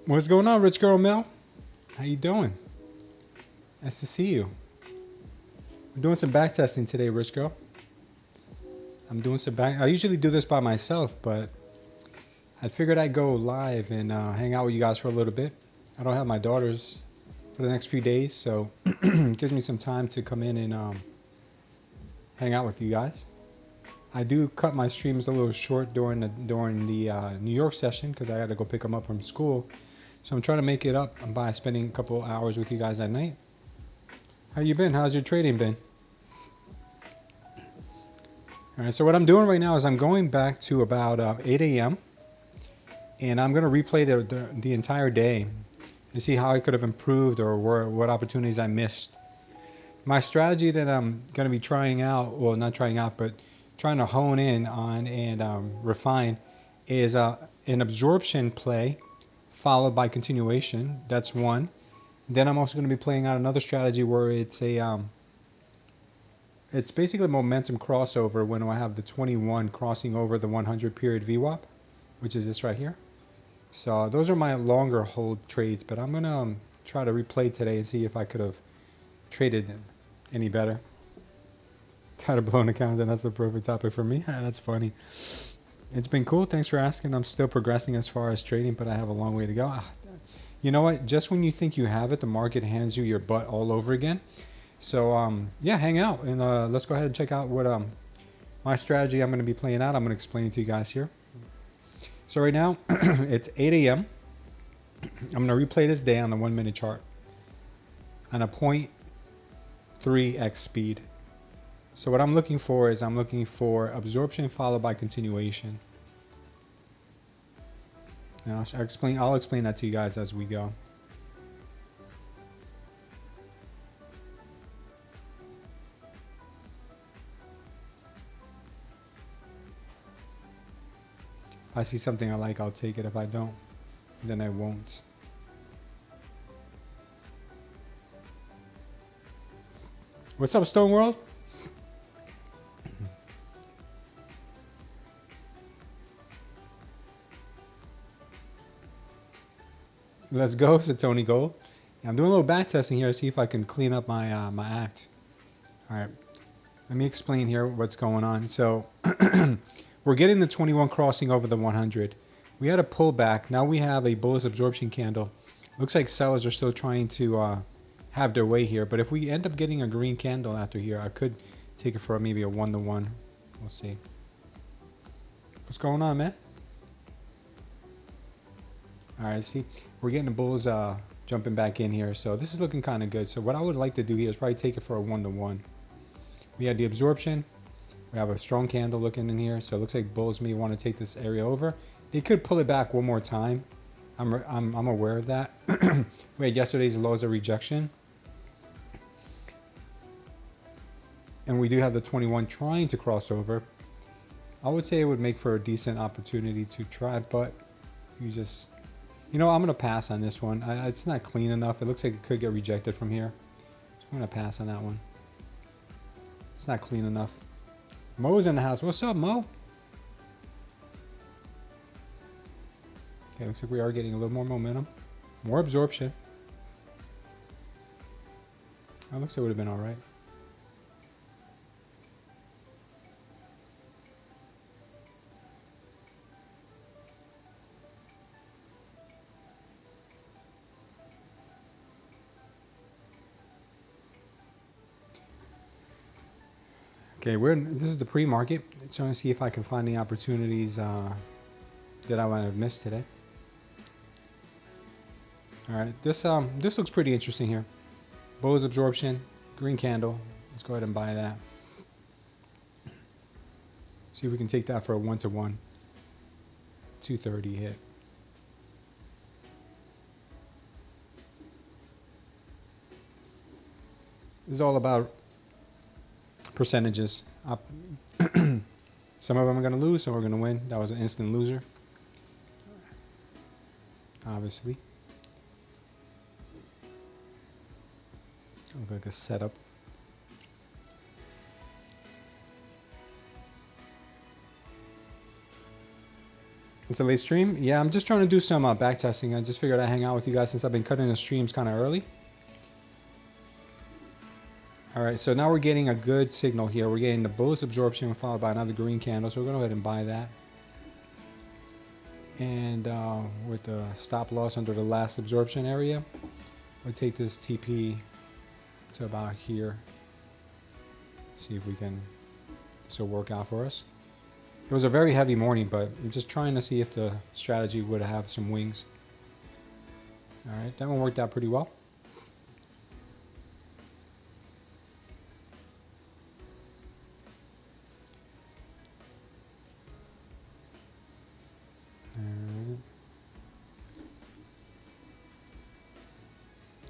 What's going on, Rich Girl Mel? How you doing? Nice to see you. I'm doing some back testing today, Rich Girl. I'm doing some back. I usually do this by myself, but I figured I'd go live and hang out with you guys for a little bit. I don't have my daughters for the next few days, so it gives me some time to come in and hang out with you guys. I do cut my streams a little short during the New York session because I had to go pick them up from school. So I'm trying to make it up by spending a couple hours with you guys at night. How you been? How's your trading been? All right, so what I'm doing right now is I'm going back to about 8 a.m. and I'm going to replay the entire day and see how I could have improved or what opportunities I missed. My strategy that I'm going to be trying out, well, not trying out, but trying to hone in on and refine is an absorption play followed by continuation. That's one. Then I'm also going to be playing out another strategy where it's it's basically momentum crossover when I have the 21 crossing over the 100 period VWAP, which is this right here. So those are my longer hold trades, but I'm going to try to replay today and see if I could have traded them any better. Tired of blown accounts, and that's the perfect topic for me. That's funny. It's been cool. Thanks for asking. I'm still progressing as far as trading, but I have a long way to go. You know what? Just when you think you have it, the market hands you your butt all over again. So yeah, hang out and let's go ahead and check out what my strategy I'm going to be playing out. I'm going to explain it to you guys here. So right now it's 8 a.m. I'm going to replay this day on the 1 minute chart on a 0.3x speed. So what I'm looking for is I'm looking for absorption followed by continuation. Now I'll explain that to you guys as we go. If I see something I like, I'll take it. If I don't, then I won't. What's up, Stone World? Let's go, said Tony Gold. Yeah, I'm doing a little back testing here to see if I can clean up my my act. All right, let me explain here what's going on. So we're getting the 21 crossing over the 100. We had a pullback. Now we have a bullish absorption candle. Looks like sellers are still trying to have their way here. But if we end up getting a green candle after here, I could take it for maybe a 1-to-1. We'll see. What's going on, man? All right, see, we're getting the bulls jumping back in here. So this is looking kind of good. So what I would like to do here is probably take it for a 1-to-1. We had the absorption. We have a strong candle looking in here. So it looks like bulls may want to take this area over. They could pull it back one more time. I'm aware of that. We had yesterday's lows of rejection. And we do have the 21 trying to cross over. I would say it would make for a decent opportunity to try, but you just... You know, I'm going to pass on this one. It's not clean enough. It looks like it could get rejected from here. So I'm going to pass on that one. It's not clean enough. Mo's in the house. What's up, Mo? Okay, looks like we are getting a little more momentum. More absorption. That looks like it would have been all right. Okay, this is the pre-market. Trying to see if I can find the opportunities that I might have missed today. All right, this looks pretty interesting here. Bullish absorption, green candle. Let's go ahead and buy that. See if we can take that for a 1-to-1. 230 hit. This is all about percentages. Some of them are going to lose, some are going to win. That was an instant loser, obviously. Look like a setup. It's a late stream. Yeah, I'm just trying to do some back testing. I just figured I'd hang out with you guys since I've been cutting the streams kind of early. All right, so now we're getting a good signal here. We're getting the bullish absorption followed by another green candle. So we're going to go ahead and buy that. And with the stop loss under the last absorption area, we'll take this TP to about here. See if we can, this will work out for us. It was a very heavy morning, but I'm just trying to see if the strategy would have some wings. All right, that one worked out pretty well.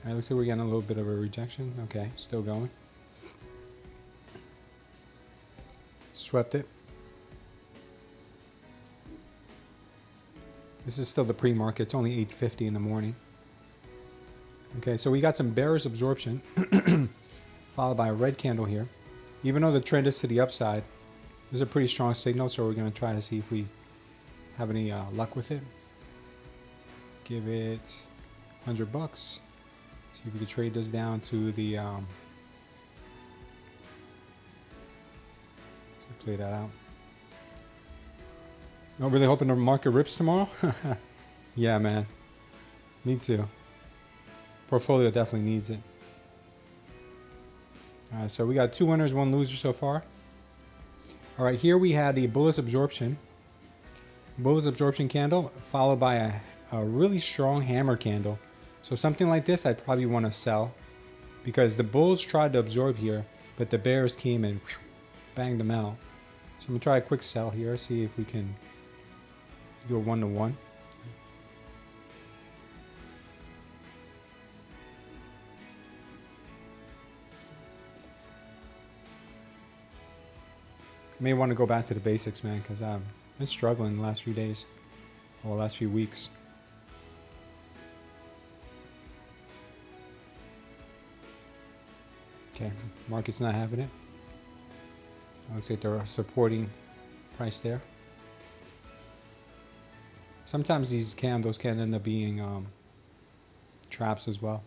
All right, looks like we're getting a little bit of a rejection. Okay, still going. Swept it. This is still the pre-market. It's only 8:50 in the morning. Okay, so we got some bearish absorption followed by a red candle here. Even though the trend is to the upside, this is a pretty strong signal, so we're going to try to see if we have any luck with it. Give it 100 bucks. See if we can trade this down to the play that out. I'm really hoping the market rips tomorrow. Yeah, man. Me too. Portfolio definitely needs it. All right, so we got 2 winners, 1 loser so far. All right, here we had the bullish absorption. Bullish absorption candle followed by a really strong hammer candle. So something like this, I'd probably want to sell because the bulls tried to absorb here, but the bears came and banged them out. So I'm gonna try a quick sell here, see if we can do a 1-to-1. May want to go back to the basics, man, because I've been struggling the last few days or last few weeks. Okay, market's not having it. Looks like they're supporting price there. Sometimes these candles can end up being traps as well.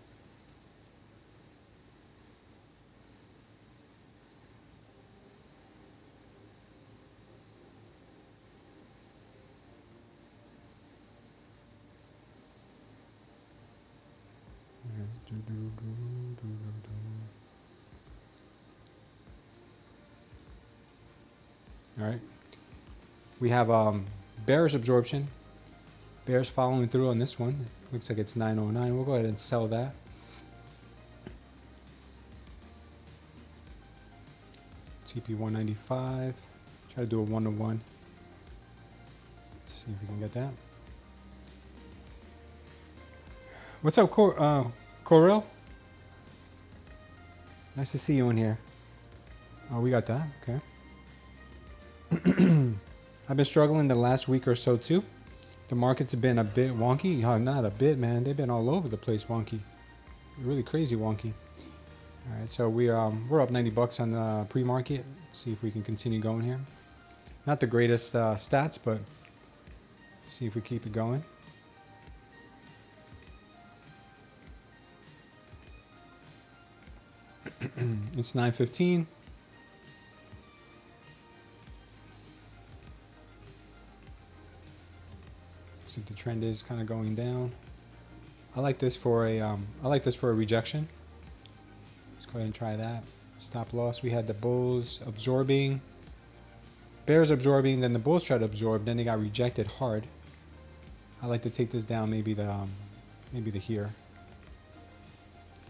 All right, we have bearish absorption. Bears following through on this one. Looks like it's 909. We'll go ahead and sell that. TP 195. Try to do a 1-to-1. See if we can get that. What's up, Corel? Nice to see you in here. Oh, we got that. Okay. I've been struggling the last week or so too. The markets have been a bit wonky. Oh, not a bit, man. They've been all over the place wonky. Really crazy wonky. All right, so we're up 90 bucks on the pre-market. See if we can continue going here. Not the greatest stats, but see if we keep it going. It's 9:15. So the trend is kind of going down. I like this for a rejection. Let's go ahead and try that. Stop loss. We had the bulls absorbing, bears absorbing, then the bulls tried to absorb, then they got rejected hard. I like to take this down, maybe to here.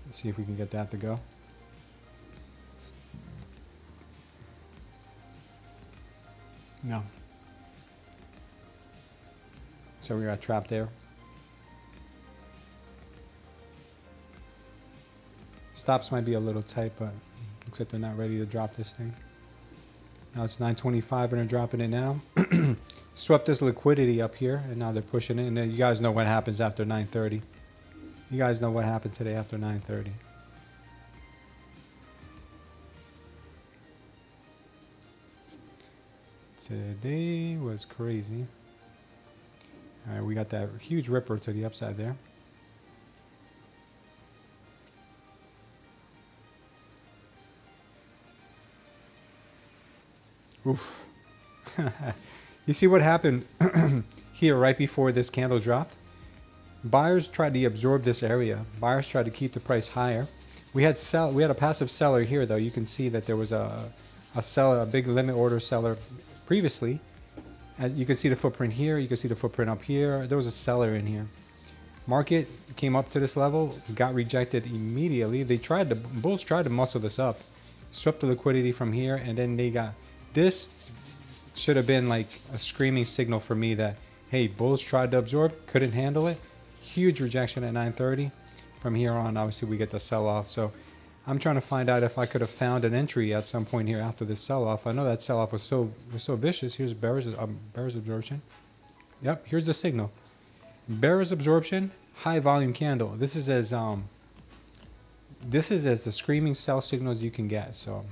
Let's see if we can get that to go. No. So we got trapped there. Stops might be a little tight, but looks like they're not ready to drop this thing. Now it's 925 and they're dropping it now. Swept this liquidity up here, and now they're pushing it. And then you guys know what happens after 9:30. You guys know what happened today after 9:30. Today was crazy. All right, we got that huge ripper to the upside there. Oof. You see what happened here right before this candle dropped? Buyers tried to absorb this area. Buyers tried to keep the price higher. We had a passive seller here though. You can see that there was a seller, a big limit order seller previously. And you can see the footprint here. You can see the footprint up here. There was a seller in here. Market came up to this level, got rejected immediately. Bulls tried to muscle this up, swept the liquidity from here, and then they got this. Should have been like a screaming signal for me that, hey, bulls tried to absorb, couldn't handle it. Huge rejection at 9:30. From here on, obviously, we get the sell-off. So I'm trying to find out if I could have found an entry at some point here after this sell-off. I know that sell-off was so vicious. Here's bearish absorption. Yep, here's the signal. Bearish absorption, high volume candle. This is as the screaming sell signal as you can get. So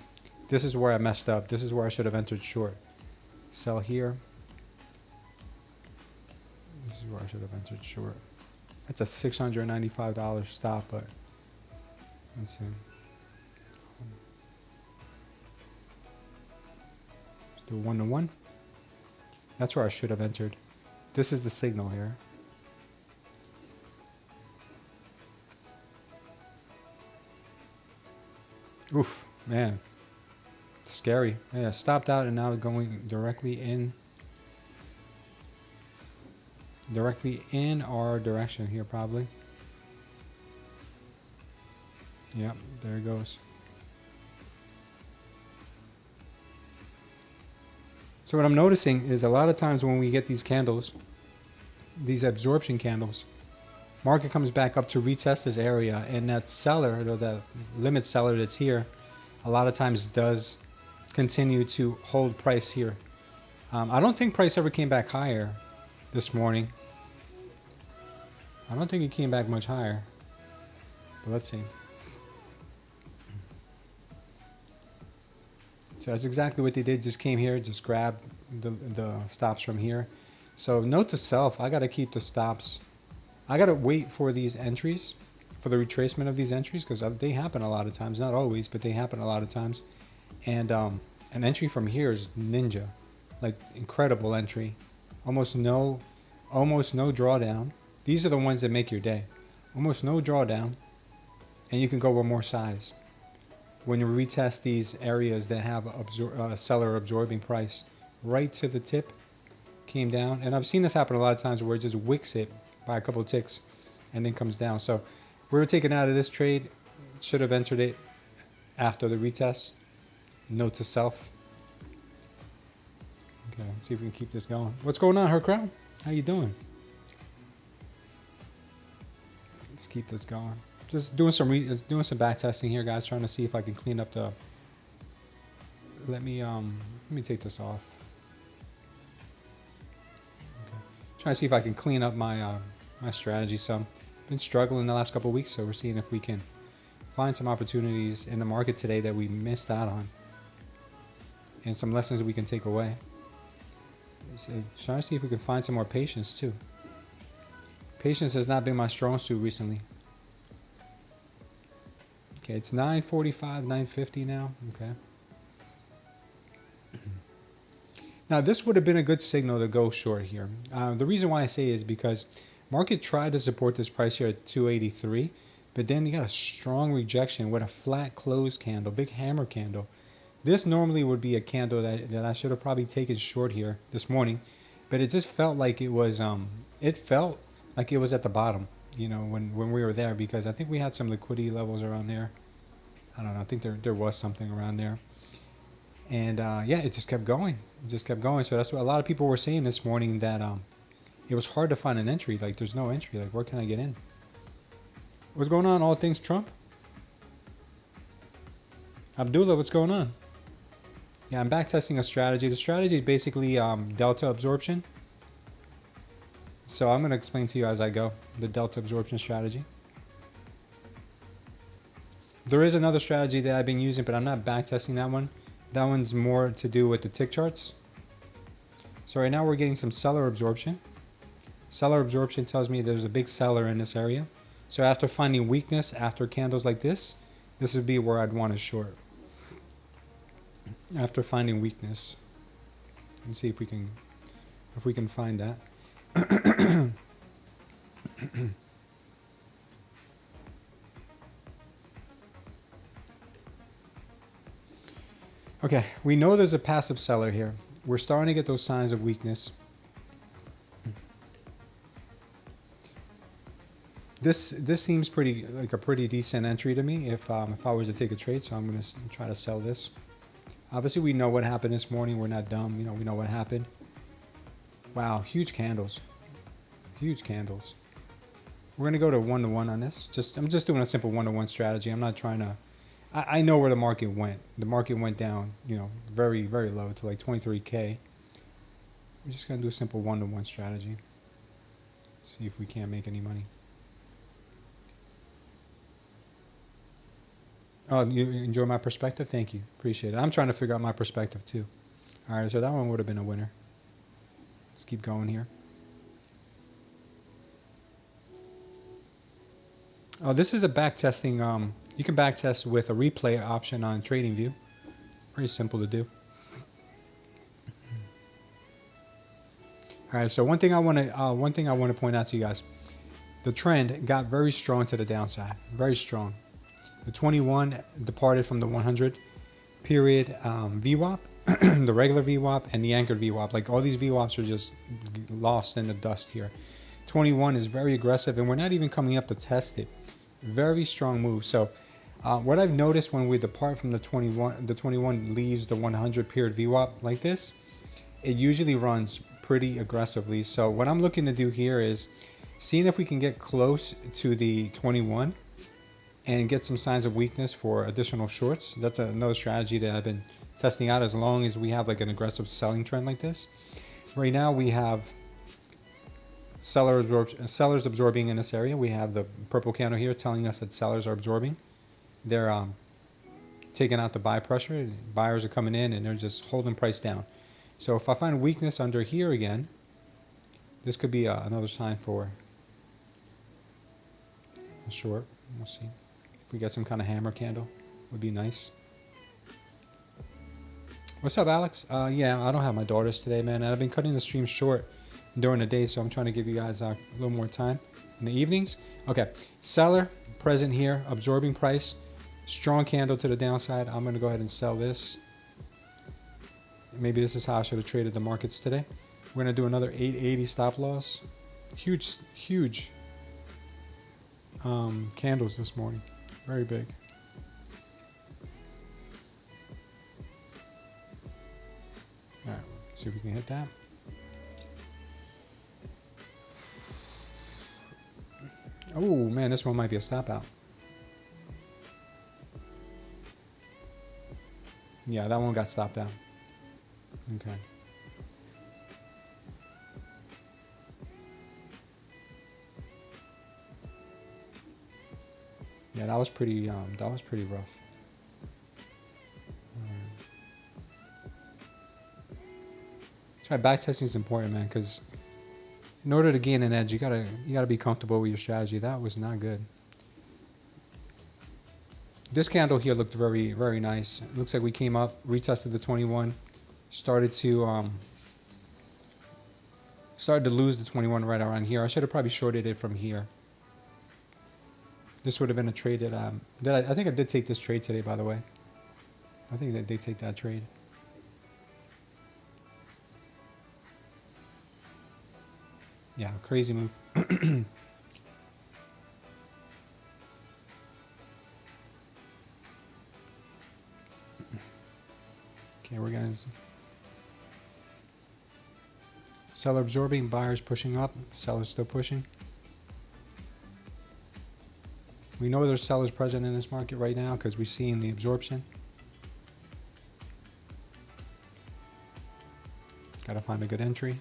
this is where I messed up. This is where I should have entered short. Sell here. This is where I should have entered short. That's a $695 stop, but let's see. Let's do 1-to-1. That's where I should have entered. This is the signal here. Oof, man. Scary. Yeah, stopped out and now going directly in our direction here probably. Yep, there it goes. So what I'm noticing is a lot of times when we get these candles, these absorption candles, market comes back up to retest this area, and that seller, or that limit seller that's here, a lot of times does continue to hold price here. I don't think price ever came back higher this morning. I don't think it came back much higher, but let's see. So that's exactly what they did. Just came here, just grabbed the stops from here. So note to self, I got to keep the stops. I got to wait for these entries, for the retracement of these entries, because they happen a lot of times. Not always, but they happen a lot of times. And an entry from here is ninja, like incredible entry. Almost no drawdown. These are the ones that make your day. Almost no drawdown, and you can go with more size. When you retest these areas that have a seller absorbing price right to the tip, came down. And I've seen this happen a lot of times where it just wicks it by a couple of ticks and then comes down. So we were taken out of this trade. Should have entered it after the retest. Note to self. Okay, let's see if we can keep this going. What's going on, her crowd? How you doing? Let's keep this going. Just doing some back testing here, guys. Trying to see if I can clean up the. Let me take this off. Okay. Trying to see if I can clean up my my strategy some. Been struggling the last couple of weeks, so we're seeing if we can find some opportunities in the market today that we missed out on, and some lessons that we can take away. So trying to see if we can find some more patience too. Patience has not been my strong suit recently. Okay, it's 9:45, 9:50 now. Okay. Now this would have been a good signal to go short here. The reason why I say is because market tried to support this price here at 283, but then you got a strong rejection with a flat close candle, big hammer candle. This normally would be a candle that I should have probably taken short here this morning, but it just felt like it was at the bottom, you know, when we were there, because I think we had some liquidity levels around there. I don't know. I think there was something around there. And yeah, it just kept going. It just kept going. So that's what a lot of people were saying this morning, that it was hard to find an entry. Like, there's no entry. Like, where can I get in? What's going on? All things Trump? Abdullah, what's going on? Yeah, I'm back testing a strategy. The strategy is basically delta absorption. So I'm going to explain to you as I go the delta absorption strategy. There is another strategy that I've been using, but I'm not back testing that one. That one's more to do with the tick charts. So right now we're getting some seller absorption. Seller absorption tells me there's a big seller in this area. So after finding weakness after candles like this would be where I'd want to short. After finding weakness. Let's see if we can find that. Okay, we know there's a passive seller here. We're starting to get those signs of weakness. This seems pretty like a pretty decent entry to me if I was to take a trade. So I'm going to try to sell this. Obviously, we know what happened this morning. We're not dumb. You know, we know what happened. Wow, huge candles. Huge candles. We're going to go to 1-to-1 on this. I'm just doing a simple 1-to-1 strategy. I'm not trying to... I know where the market went. The market went down, you know, very, very low to like 23K. We're just going to do a simple 1-to-1 strategy. See if we can't make any money. Oh, you enjoy my perspective? Thank you. Appreciate it. I'm trying to figure out my perspective too. All right, so that one would have been a winner. Let's keep going here. Oh, this is a back testing. You can back test with a replay option on TradingView. Very simple to do. All right, so one thing I want to point out to you guys. The trend got very strong to the downside. Very strong. The 21 departed from the 100 period VWAP, the regular VWAP, and the anchored VWAP. Like all these VWAPs are just lost in the dust here. 21 is very aggressive, and we're not even coming up to test it. Very strong move. So what I've noticed when we depart from the 21 leaves the 100 period VWAP like this, it usually runs pretty aggressively. So what I'm looking to do here is seeing if we can get close to the 21 and get some signs of weakness for additional shorts. That's another strategy that I've been testing out as long as we have like an aggressive selling trend like this. Right now we have sellers absorbing in this area. We have the purple candle here telling us that sellers are absorbing. They're taking out the buy pressure. Buyers are coming in and they're just holding price down. So if I find weakness under here again, this could be another sign for a short. We'll see. If we get some kind of hammer candle, would be nice. What's up, Alex? Yeah, I don't have my daughters today, man. And I've been cutting the stream short during the day, so I'm trying to give you guys a little more time in the evenings. Okay, seller present here, absorbing price, strong candle to the downside. I'm going to go ahead and sell this. Maybe this is how I should have traded the markets today. We're going to do another 880 stop loss. Huge candles this morning. Very big. All right, see if we can hit that. Oh man, this one might be a stop out. Yeah, that one got stopped out. Okay. Yeah, that was pretty rough. That's why backtesting is important, man, because in order to gain an edge, you gotta be comfortable with your strategy. That was not good. This candle here looked very, very nice. It looks like we came up, retested the 21, started to lose the 21 right around here. I should have probably shorted it from here. This would have been a trade that I think I did take this trade today, by the way. I think that they take that trade. Yeah, crazy move. Okay, we're gonna seller absorbing, buyers pushing up, sellers still pushing. We know there's sellers present in this market right now because we're seeing the absorption. Gotta find a good entry.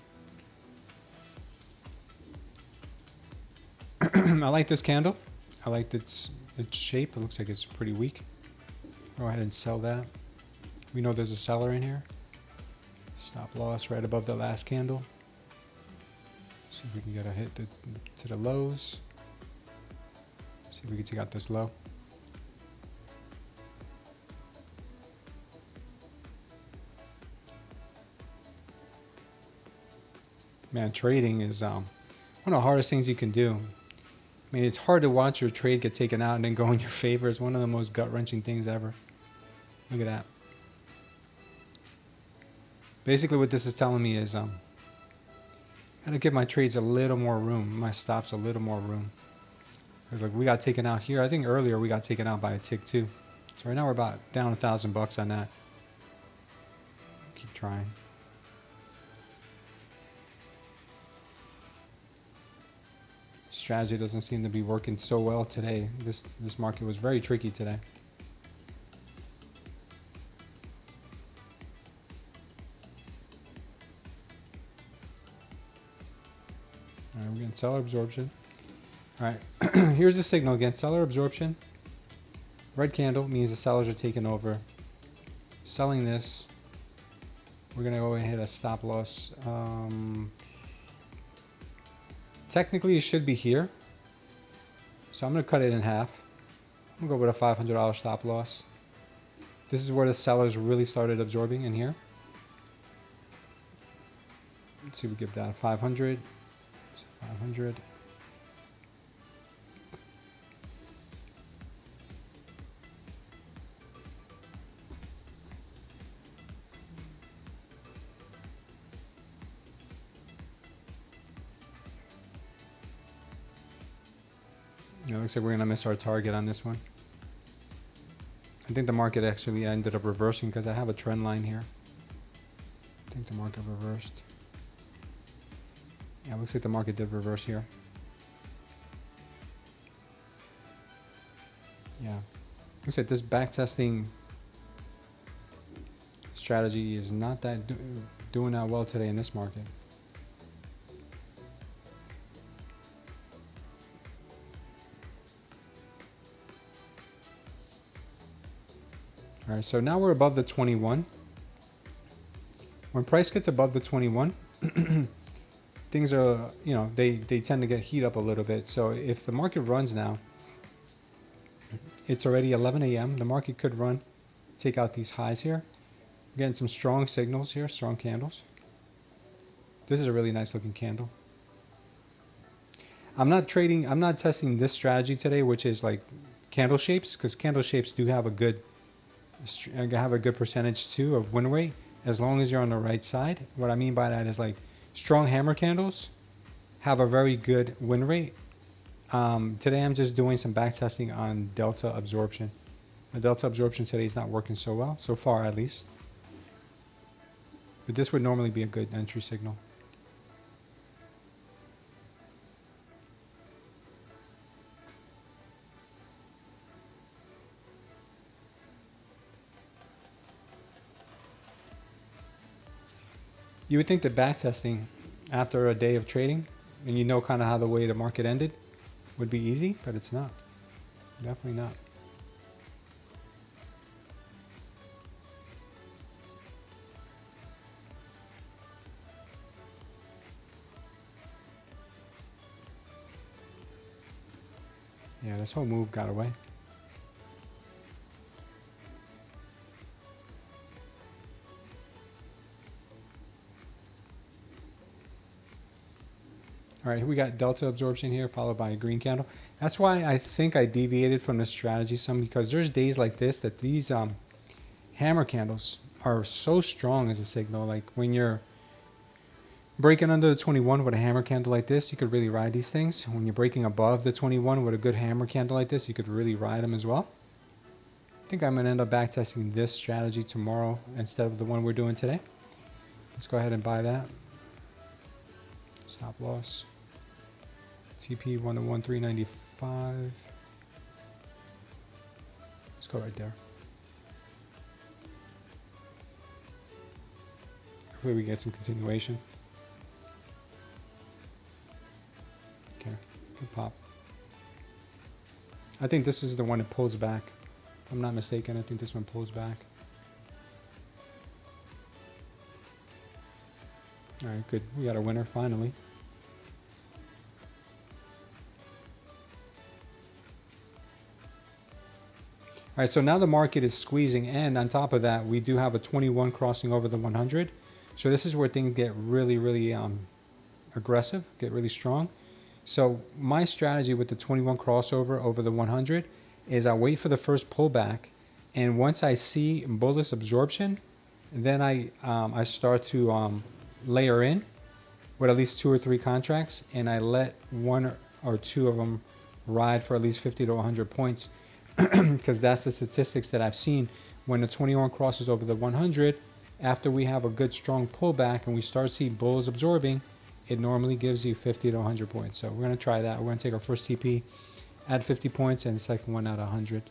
I like this candle. I like its shape. It looks like it's pretty weak. Go ahead and sell that. We know there's a seller in here. Stop loss right above the last candle. See if we can get a hit to the lows. See if we can take out this low. Man, trading is one of the hardest things you can do. I mean, it's hard to watch your trade get taken out and then go in your favor. It's one of the most gut-wrenching things ever. Look at that. Basically, what this is telling me is I gotta give my trades a little more room, my stops a little more room. Because like we got taken out here. I think earlier we got taken out by a tick too. So right now we're about down $1,000 on that. Keep trying. Strategy doesn't seem to be working so well today. This market was very tricky today. All right, we're getting seller absorption. All right, here's the signal again. Seller absorption. Red candle means the sellers are taking over. Selling this. We're gonna go and hit a stop loss. Technically, it should be here. So I'm going to cut it in half. I'm going to go with a $500 stop loss. This is where the sellers really started absorbing in here. Let's see, we give that a 500. So 500. It looks like we're going to miss our target on this one. I think the market actually ended up reversing because I have a trend line here. I think the market reversed. Yeah, it looks like the market did reverse here. Yeah. Looks like this backtesting strategy is not that doing that well today in this market. All right, so now we're above the 21. When price gets above the 21, things are, you know, they tend to get heat up a little bit. So if the market runs now, it's already 11 a.m. The market could run, take out these highs here. We're getting some strong signals here, strong candles. This is a really nice looking candle. I'm not testing this strategy today, which is like candle shapes, because candle shapes do have a good percentage too of win rate as long as you're on the right side. What I mean by that is like strong hammer candles have a very good win rate. Today I'm just doing some back testing on delta absorption. The delta absorption today is not working so well, so far at least. But this would normally be a good entry signal. You would think that backtesting after a day of trading, and you know kind of how the way the market ended, would be easy, but it's not. Definitely not. Yeah, this whole move got away. All right, we got delta absorption here, followed by a green candle. That's why I think I deviated from the strategy some, because there's days like this that these hammer candles are so strong as a signal. Like when you're breaking under the 21 with a hammer candle like this, you could really ride these things. When you're breaking above the 21 with a good hammer candle like this, you could really ride them as well. I think I'm going to end up backtesting this strategy tomorrow instead of the one we're doing today. Let's go ahead and buy that. Stop loss. TP 1 to 1, 395. Let's go right there. Hopefully we get some continuation. Okay, good pop. I think this is the one that pulls back. If I'm not mistaken, I think this one pulls back. All right, good. We got a winner finally. All right, so now the market is squeezing, and on top of that, we do have a 21 crossing over the 100. So this is where things get really aggressive, get really strong. So my strategy with the 21 crossover over the 100 is I wait for the first pullback, and once I see bullish absorption, then I start to layer in with at least 2 or 3 contracts, and I let 1 or 2 of them ride for at least 50 to 100 points. Because that's the statistics that I've seen. When the 21 crosses over the 100, after we have a good strong pullback and we start seeing bulls absorbing, it normally gives you 50 to 100 points. So we're going to try that. We're going to take our first TP, add 50 points, and the second one at 100.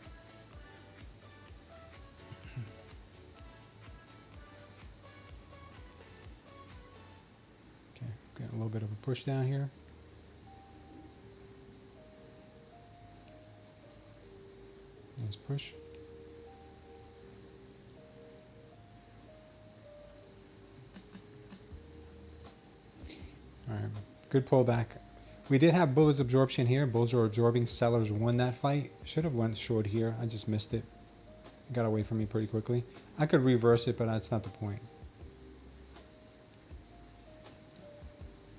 Okay, got a little bit of a push down here. Nice push. All right, good pullback. We did have bullish absorption here. Bulls are absorbing. Sellers won that fight. Should have went short here. I just missed it. It got away from me pretty quickly. I could reverse it, but that's not the point.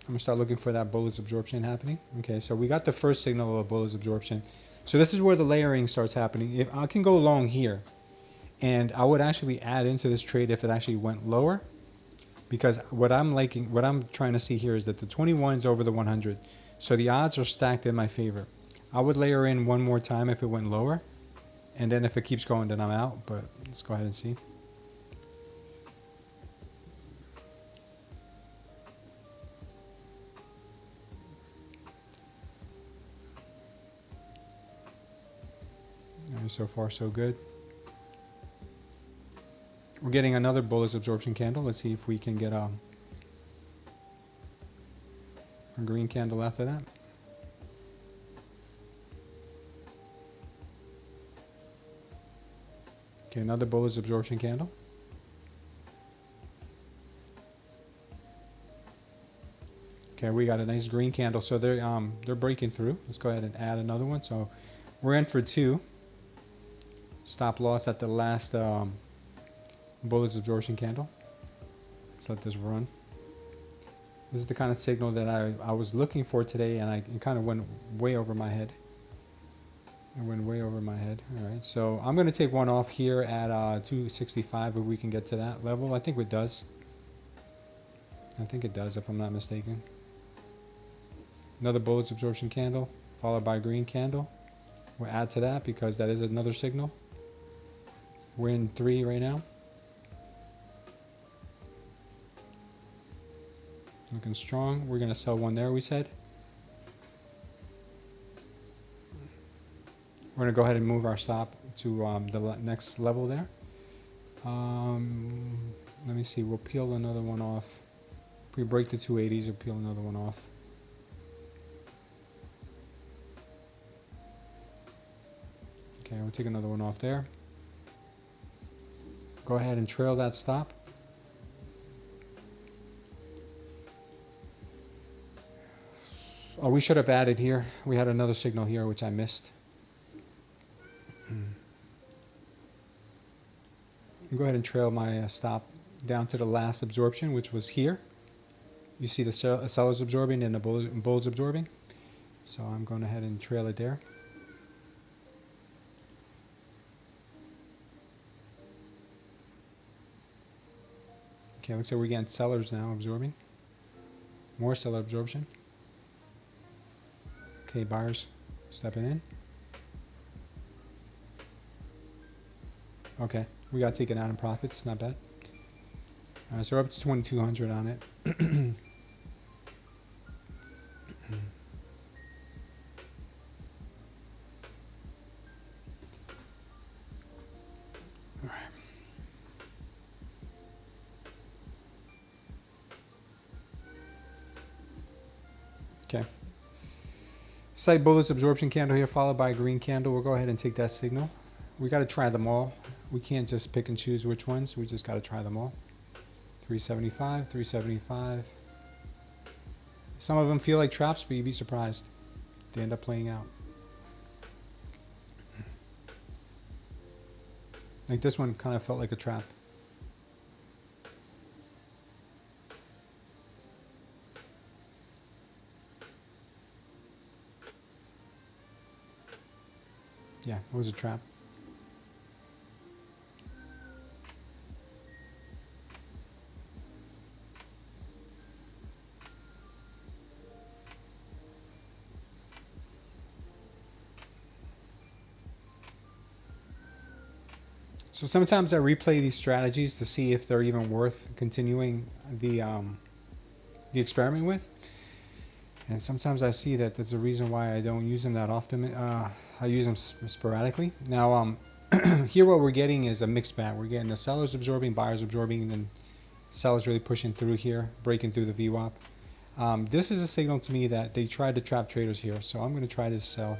I'm gonna start looking for that bullish absorption happening. Okay, so we got the first signal of a bullish absorption. So this is where the layering starts happening. If I can go long here, and I would actually add into this trade if it actually went lower, because what I'm trying to see here is that the 21 is over the 100, so the odds are stacked in my favor. I would layer in one more time if it went lower, and then if it keeps going, then I'm out. But let's go ahead and see. All right, so far so good. We're getting another bullish absorption candle. Let's see if we can get a green candle after that. Okay, another bullish absorption candle. Okay, we got a nice green candle. So they're breaking through. Let's go ahead and add another one. So we're in for 2. Stop loss at the last bullish absorption candle. Let's let this run. This is the kind of signal that I was looking for today, and it kind of went way over my head. It went way over my head. All right, so I'm going to take one off here at 265 if we can get to that level. I think it does. I think it does, if I'm not mistaken. Another bullish absorption candle, followed by a green candle. We'll add to that because that is another signal. We're in 3 right now. Looking strong. We're going to sell one there, we said. We're going to go ahead and move our stop to the next level there. Let me see. We'll peel another one off. If we break the 280s, we'll peel another one off. Okay, we'll take another one off there. Go ahead and trail that stop. Oh, we should have added here. We had another signal here, which I missed. Go ahead and trail my stop down to the last absorption, which was here. You see the sellers absorbing and the bulls absorbing. So I'm going ahead and trail it there. Okay, looks like we're getting sellers now absorbing. More seller absorption. Okay, buyers stepping in. Okay, we got taken out in profits, not bad. All right, so we're up to 2,200 on it. All right. Okay. Slight bullish absorption candle here, followed by a green candle. We'll go ahead and take that signal. We got to try them all. We can't just pick and choose which ones. We just got to try them all. 375, 375. Some of them feel like traps, but you'd be surprised. They end up playing out. Like this one kind of felt like a trap. Yeah, it was a trap. So sometimes I replay these strategies to see if they're even worth continuing the experiment with. And sometimes I see that there's a reason why I don't use them that often. I use them sporadically. Now, here what we're getting is a mixed bag. We're getting the sellers absorbing, buyers absorbing, and then sellers really pushing through here, breaking through the VWAP. This is a signal to me that they tried to trap traders here. So I'm going to try to sell.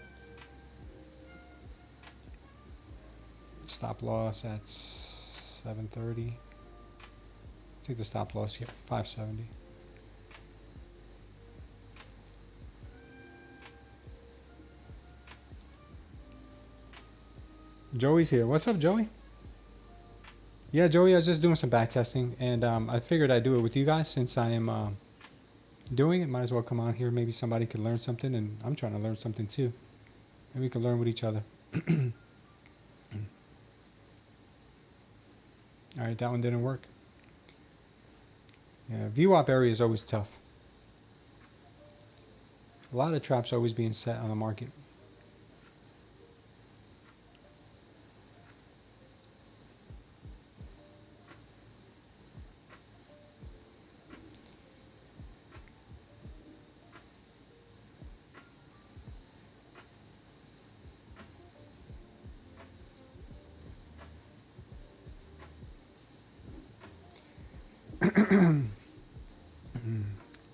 Stop loss at 730. Take the stop loss here, 570. Joey's here. What's up, Joey? Yeah, Joey, I was just doing some back testing, and I figured I'd do it with you guys since I am doing it. Might as well come on here. Maybe somebody could learn something, and I'm trying to learn something too. And we can learn with each other. All right, that one didn't work. Yeah, VWAP area is always tough. A lot of traps always being set on the market.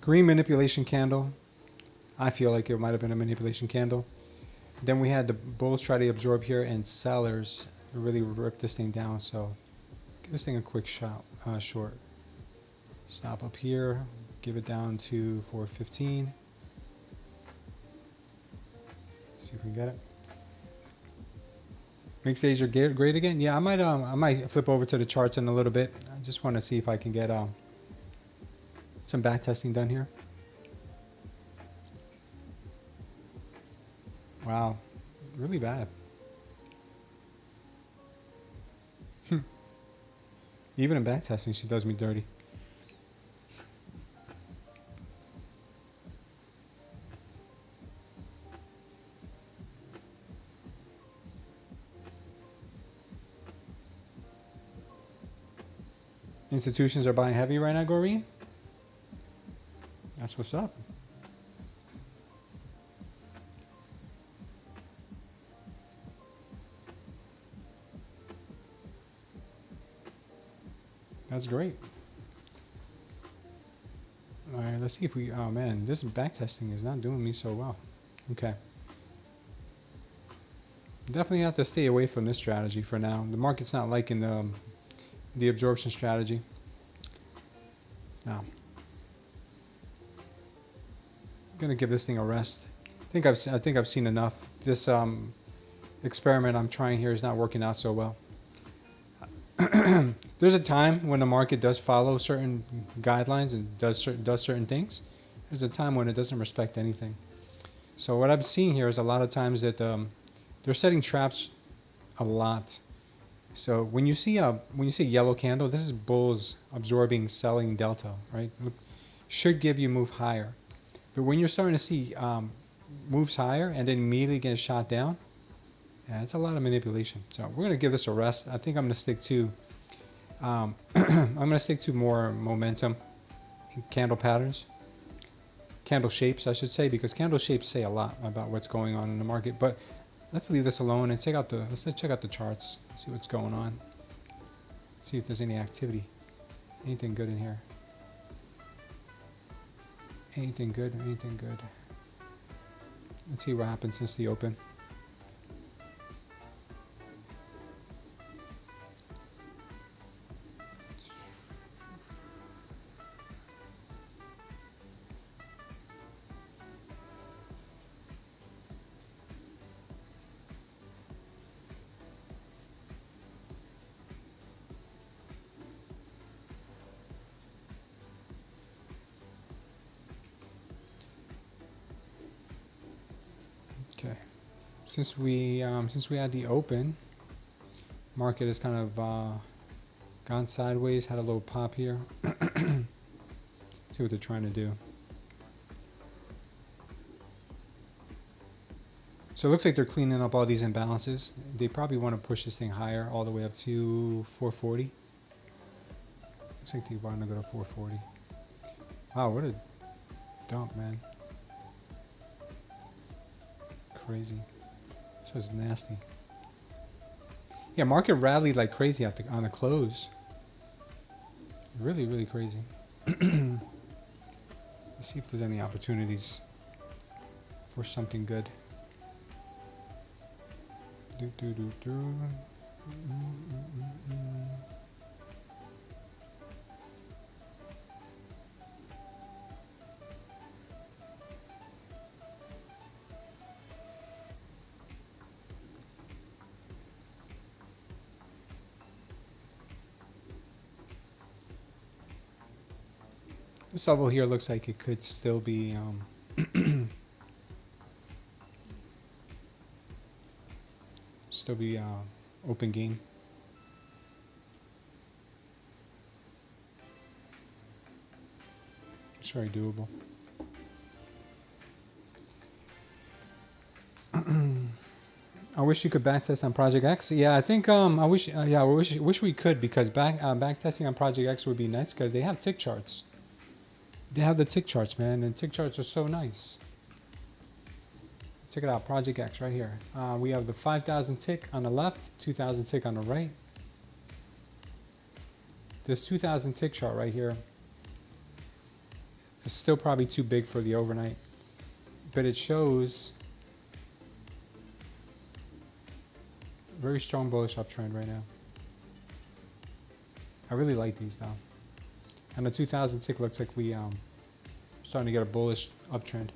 Green manipulation candle. I feel like it might have been a manipulation candle. Then we had the bulls try to absorb here, and sellers really ripped this thing down. So give this thing a quick shot, short. Stop up here, give it down to 415. See if we can get it. Mixed days are great again. Yeah, I might flip over to the charts in a little bit. I just want to see if I can get some back testing done here. Wow, really bad. Even in back testing, she does me dirty. Institutions are buying heavy right now, Goreen. That's what's up. That's great. All right, let's see if we, oh man, this back testing is not doing me so well. Okay. Definitely have to stay away from this strategy for now. The market's not liking the absorption strategy. Now, I'm gonna give this thing a rest. I think I've seen enough. This experiment I'm trying here is not working out so well. There's a time when the market does follow certain guidelines and does certain things. There's a time when it doesn't respect anything. So what I'm seeing here is a lot of times that they're setting traps a lot. So when you see yellow candle, this is bulls absorbing, selling delta, right? Should give you move higher. But when you're starting to see moves higher and then immediately get shot down, yeah, it's a lot of manipulation. So we're gonna give this a rest. I think I'm gonna stick to more momentum in candle patterns, candle shapes, I should say, because candle shapes say a lot about what's going on in the market. But let's leave this alone and let's check out the charts, see what's going on, see if there's any activity, anything good in here. Anything good? Anything good? Let's see what happened since the open. Okay, since we had the open, market has kind of gone sideways, had a little pop here. See what they're trying to do. So it looks like they're cleaning up all these imbalances. They probably want to push this thing higher, all the way up to 440. Looks like they want to go to 440. Wow, what a dump, man. Crazy. So it's nasty. Yeah, market rallied like crazy on the close. Really, really crazy. Let's see if there's any opportunities for something good. This level here looks like it could still be open game. It's very doable. I wish you could backtest on Project X. Yeah, I think I wish we could, because backtesting on Project X would be nice because they have tick charts. They have the tick charts, man, and tick charts are so nice. Check it out, Project X right here. We have the 5,000 tick on the left, 2,000 tick on the right. This 2,000 tick chart right here is still probably too big for the overnight, but it shows a very strong bullish uptrend right now. I really like these though. And the 2,000 tick looks like we starting to get a bullish uptrend.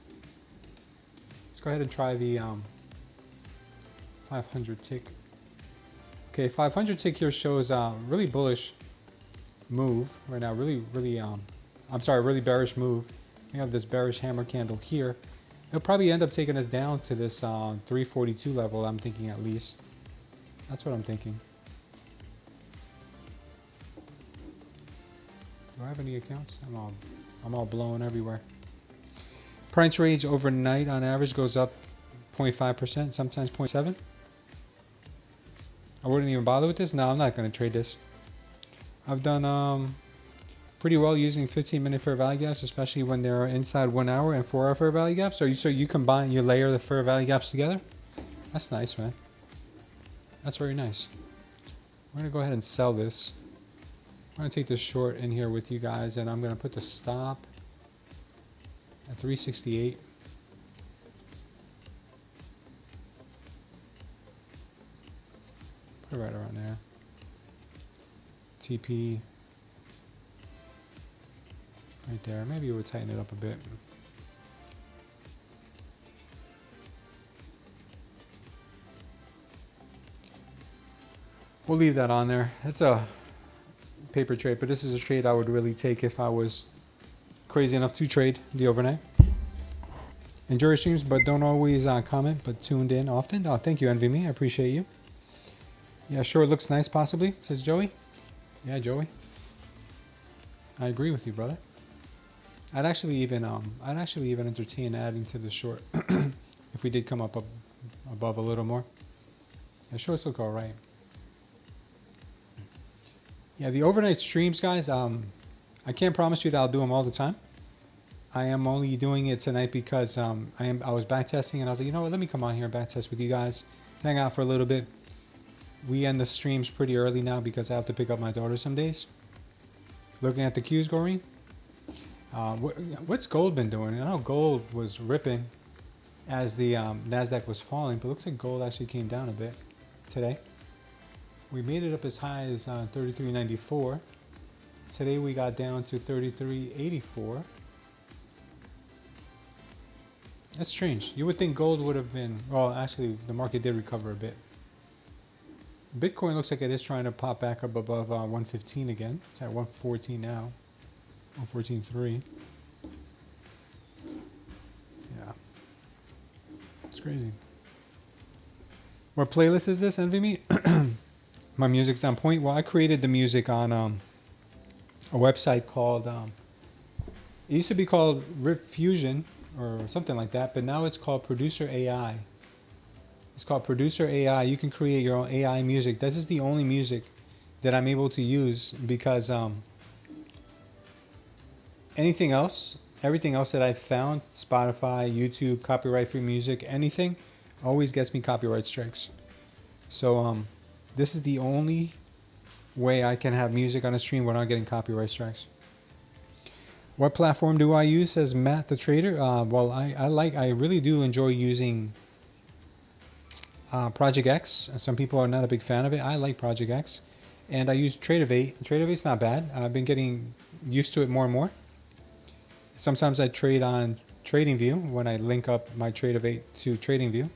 Let's go ahead and try the 500 tick. Okay, 500 tick here shows really bullish move right now. Really bearish move. We have this bearish hammer candle here. It'll probably end up taking us down to this 342 level. I'm thinking, at least. That's what I'm thinking. Do I have any accounts? I'm all blowing everywhere. Price range overnight on average goes up 0.5%, sometimes 0.7. I wouldn't even bother with this. No, I'm not going to trade this. I've done pretty well using 15-minute fair value gaps, especially when they're inside 1 hour and 4 hour fair value gaps. So you combine, you layer the fair value gaps together. That's nice, man. That's very nice. We're going to go ahead and sell this. I'm going to take this short in here with you guys, and I'm going to put the stop at 368. Put it right around there. TP right there. Maybe we'll tighten it up a bit. We'll leave that on there. It's a paper trade, but this is a trade I would really take if I was crazy enough to trade the overnight. Enjoy your streams, but don't always comment, but tuned in often. Oh, thank you, NVMe. I appreciate you. Yeah, sure, it looks nice, possibly, says Joey. Yeah, Joey. I agree with you, brother. I'd actually even entertain adding to the short if we did come up above a little more. The shorts look all right. Yeah, the overnight streams, guys, I can't promise you that I'll do them all the time. I am only doing it tonight because I was backtesting, and I was like, you know what, let me come on here and backtest with you guys, hang out for a little bit. We end the streams pretty early now because I have to pick up my daughter some days. Looking at the Qs, Goreen. What's gold been doing? I know gold was ripping as the Nasdaq was falling, but it looks like gold actually came down a bit today. We made it up as high as 33.94. Today we got down to 33.84. That's strange. You would think gold would have been, well, actually the market did recover a bit. Bitcoin looks like it is trying to pop back up above 115 again. It's at 114 now, 114.3. Yeah, it's crazy. What playlist is this, Envy Me? My music's on point. Well, I created the music on a website called, it used to be called Rip Fusion or something like that, but now it's called Producer AI. It's called Producer AI. You can create your own AI music. This is the only music that I'm able to use because everything else that I've found, Spotify, YouTube, copyright-free music, anything, always gets me copyright strikes. So this is the only way I can have music on a stream without getting copyright strikes. What platform do I use? Says Matt the Trader. Well, I really do enjoy using Project X. Some people are not a big fan of it. I like Project X, and I use Tradeify. Tradeify's not bad. I've been getting used to it more and more. Sometimes I trade on TradingView when I link up my Tradeify to TradingView.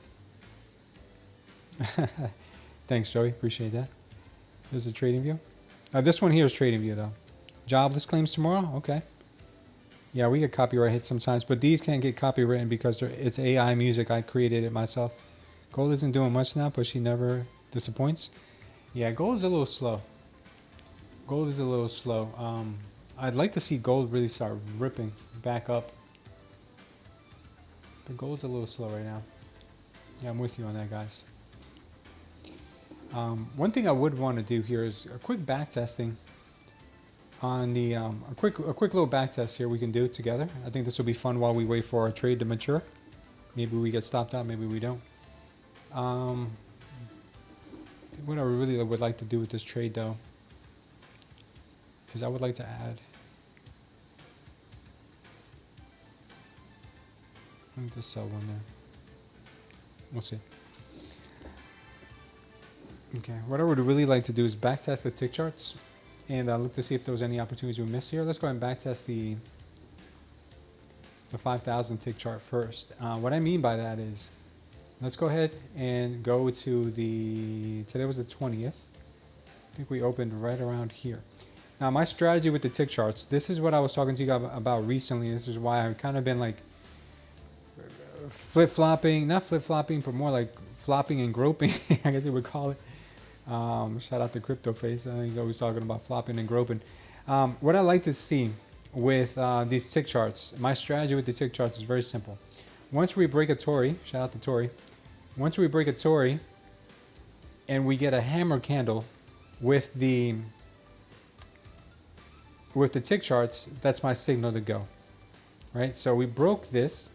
Thanks, Joey. Appreciate that. There's a TradingView. This one here is TradingView though. Jobless claims tomorrow. Okay. Yeah, we get copyright hits sometimes, but these can't get copywritten because it's AI music. I created it myself. Gold isn't doing much now, but she never disappoints. Yeah, gold is a little slow. Gold is a little slow. I'd like to see gold really start ripping back up. But gold's a little slow right now. Yeah, I'm with you on that, guys. One thing I would want to do here is a quick back testing on the a quick little back test here we can do together. I think this will be fun while we wait for our trade to mature. Maybe we get stopped out, maybe we don't. What I really would like to do with this trade though is I would like to add, I think just sell one there. We'll see. Okay, what I would really like to do is backtest the tick charts and look to see if there was any opportunities we missed here. Let's go ahead and backtest the 5,000 tick chart first. What I mean by that is, let's go ahead and go to today was the 20th. I think we opened right around here. Now my strategy with the tick charts, this is what I was talking to you about recently. This is why I've kind of been like flip-flopping, not flip-flopping, but more like flopping and groping, I guess you would call it. Shout out to Crypto Face. He's always talking about flopping and groping. What I like to see with these tick charts, my strategy with the tick charts is very simple. Once we break a Tory, shout out to Tory. Once we break a Tory and we get a hammer candle with the tick charts, that's my signal to go. Right? So we broke this,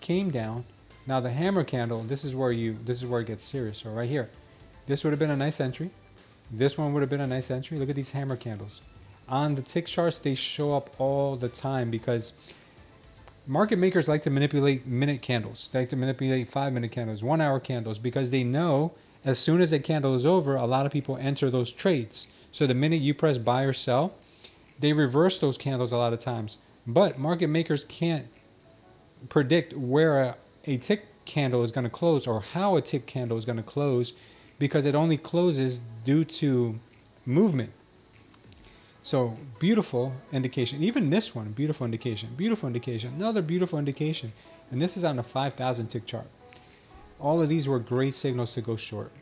came down. Now the hammer candle, this is where it gets serious. So right here, this would have been a nice entry. This one would have been a nice entry. Look at these hammer candles. On the tick charts, they show up all the time because market makers like to manipulate minute candles. They like to manipulate 5-minute candles, 1-hour candles, because they know as soon as that candle is over, a lot of people enter those trades. So the minute you press buy or sell, they reverse those candles a lot of times. But market makers can't predict where a tick candle is going to close or how a tick candle is going to close because it only closes due to movement. So beautiful indication. Even this one, beautiful indication, another beautiful indication. And this is on the 5,000 tick chart. All of these were great signals to go short.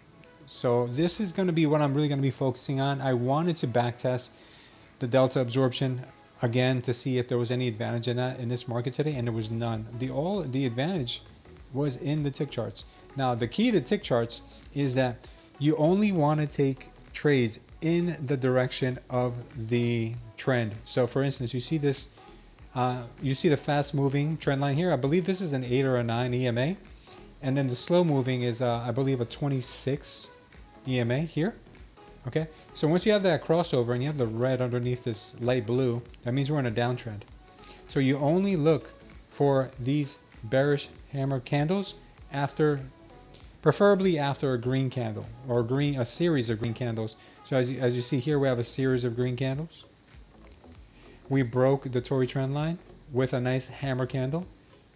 So this is going to be what I'm really going to be focusing on. I wanted to backtest the delta absorption again to see if there was any advantage in that in this market today, and there was none. The advantage was in the tick charts. Now the key to tick charts is that you only want to take trades in the direction of the trend. So for instance, you see this, you see the fast moving trend line here. I believe this is an 8 or a 9 EMA. And then the slow moving is, I believe, a 26 EMA here. Okay, so once you have that crossover and you have the red underneath this light blue, that means we're in a downtrend. So you only look for these bearish hammer candles after, preferably after a green candle or a series of green candles. So as you see here, we have a series of green candles. We broke the Tory trend line with a nice hammer candle.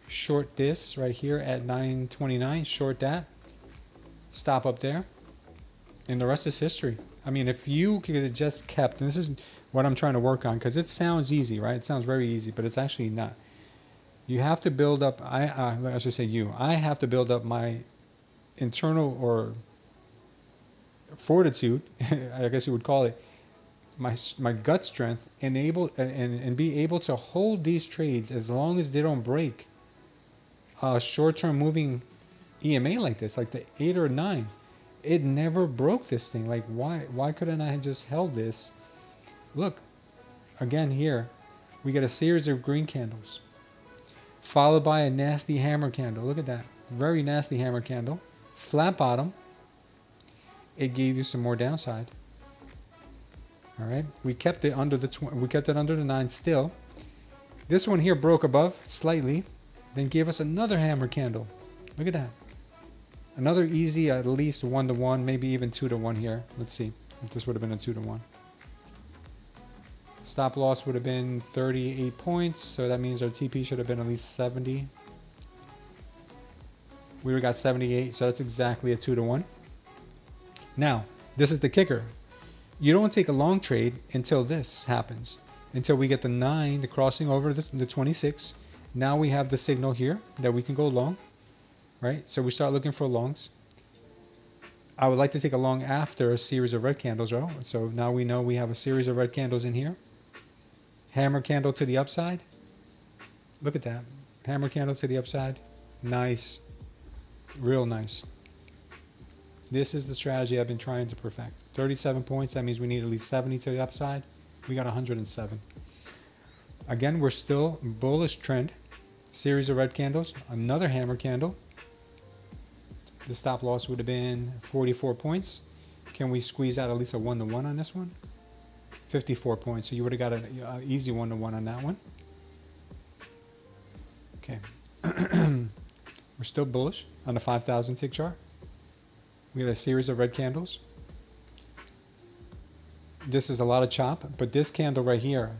Short this right here at 929, short that, stop up there, and the rest is history. I mean, if you could have just kept, and this is what I'm trying to work on, because it sounds easy, right? It sounds very easy, but it's actually not. You have to build up, I should say I have to build up my internal or fortitude, I guess you would call it, my gut strength, and be able to hold these trades as long as they don't break a short-term moving EMA like this, like the 8 or 9. It never broke this thing. Like, why couldn't I have just held this? Look, again here, we get a series of green candles, followed by a nasty hammer candle. Look at that, very nasty hammer candle, flat bottom. It gave you some more downside. All right, we kept it under the 9 still. This one here broke above slightly, then gave us another hammer candle. Look at that. Another easy, at least 1-to-1, maybe even 2-to-1 here. Let's see if this would have been a 2-to-1. Stop loss would have been 38 points, so that means our TP should have been at least 70. We got 78, so that's exactly a 2-to-1. Now, this is the kicker. You don't take a long trade until this happens, until we get the 9, the crossing over the 26. Now we have the signal here that we can go long, right? So we start looking for longs. I would like to take a long after a series of red candles, right? So now we know we have a series of red candles in here. Hammer candle to the upside. Look at that. Hammer candle to the upside. Nice. Real nice. This is the strategy I've been trying to perfect. 37 points, that means we need at least 70 to the upside. We got 107. Again, we're still bullish trend. Series of red candles, another hammer candle. The stop loss would have been 44 points. Can we squeeze out at least a 1-to-1 on this one? 54 points, so you would have got an easy 1-to-1 on that one. Okay. We're still bullish on the 5,000 tick chart. We got a series of red candles. This is a lot of chop, but this candle right here,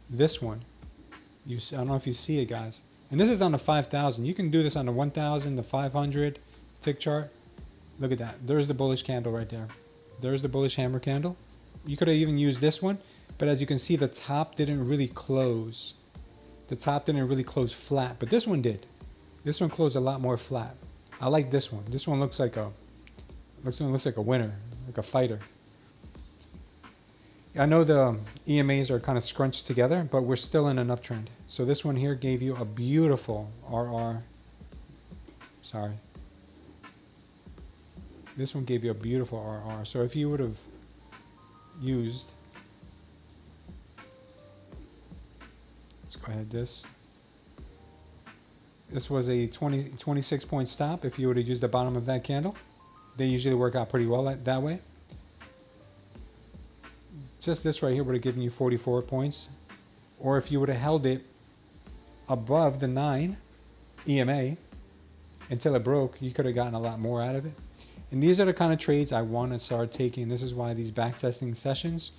this one, I don't know if you see it, guys. And this is on the 5,000. You can do this on the 1,000, the 500 tick chart. Look at that. There's the bullish candle right there. There's the bullish hammer candle. You could have even used this one, but as you can see, the top didn't really close. The top didn't really close flat, but this one did. This one closed a lot more flat. I like this one. This one looks like a winner, like a fighter. I know the EMAs are kind of scrunched together, but we're still in an uptrend. So this one here gave you a beautiful RR. Sorry. This one gave you a beautiful RR. So if you would have used, let's go ahead, this was a 26 point stop. If you would have used the bottom of that candle, they usually work out pretty well that way. Just this right here would have given you 44 points. Or if you would have held it above the 9 EMA until it broke, you could have gotten a lot more out of it. And these are the kind of trades I want to start taking. This is why these backtesting sessions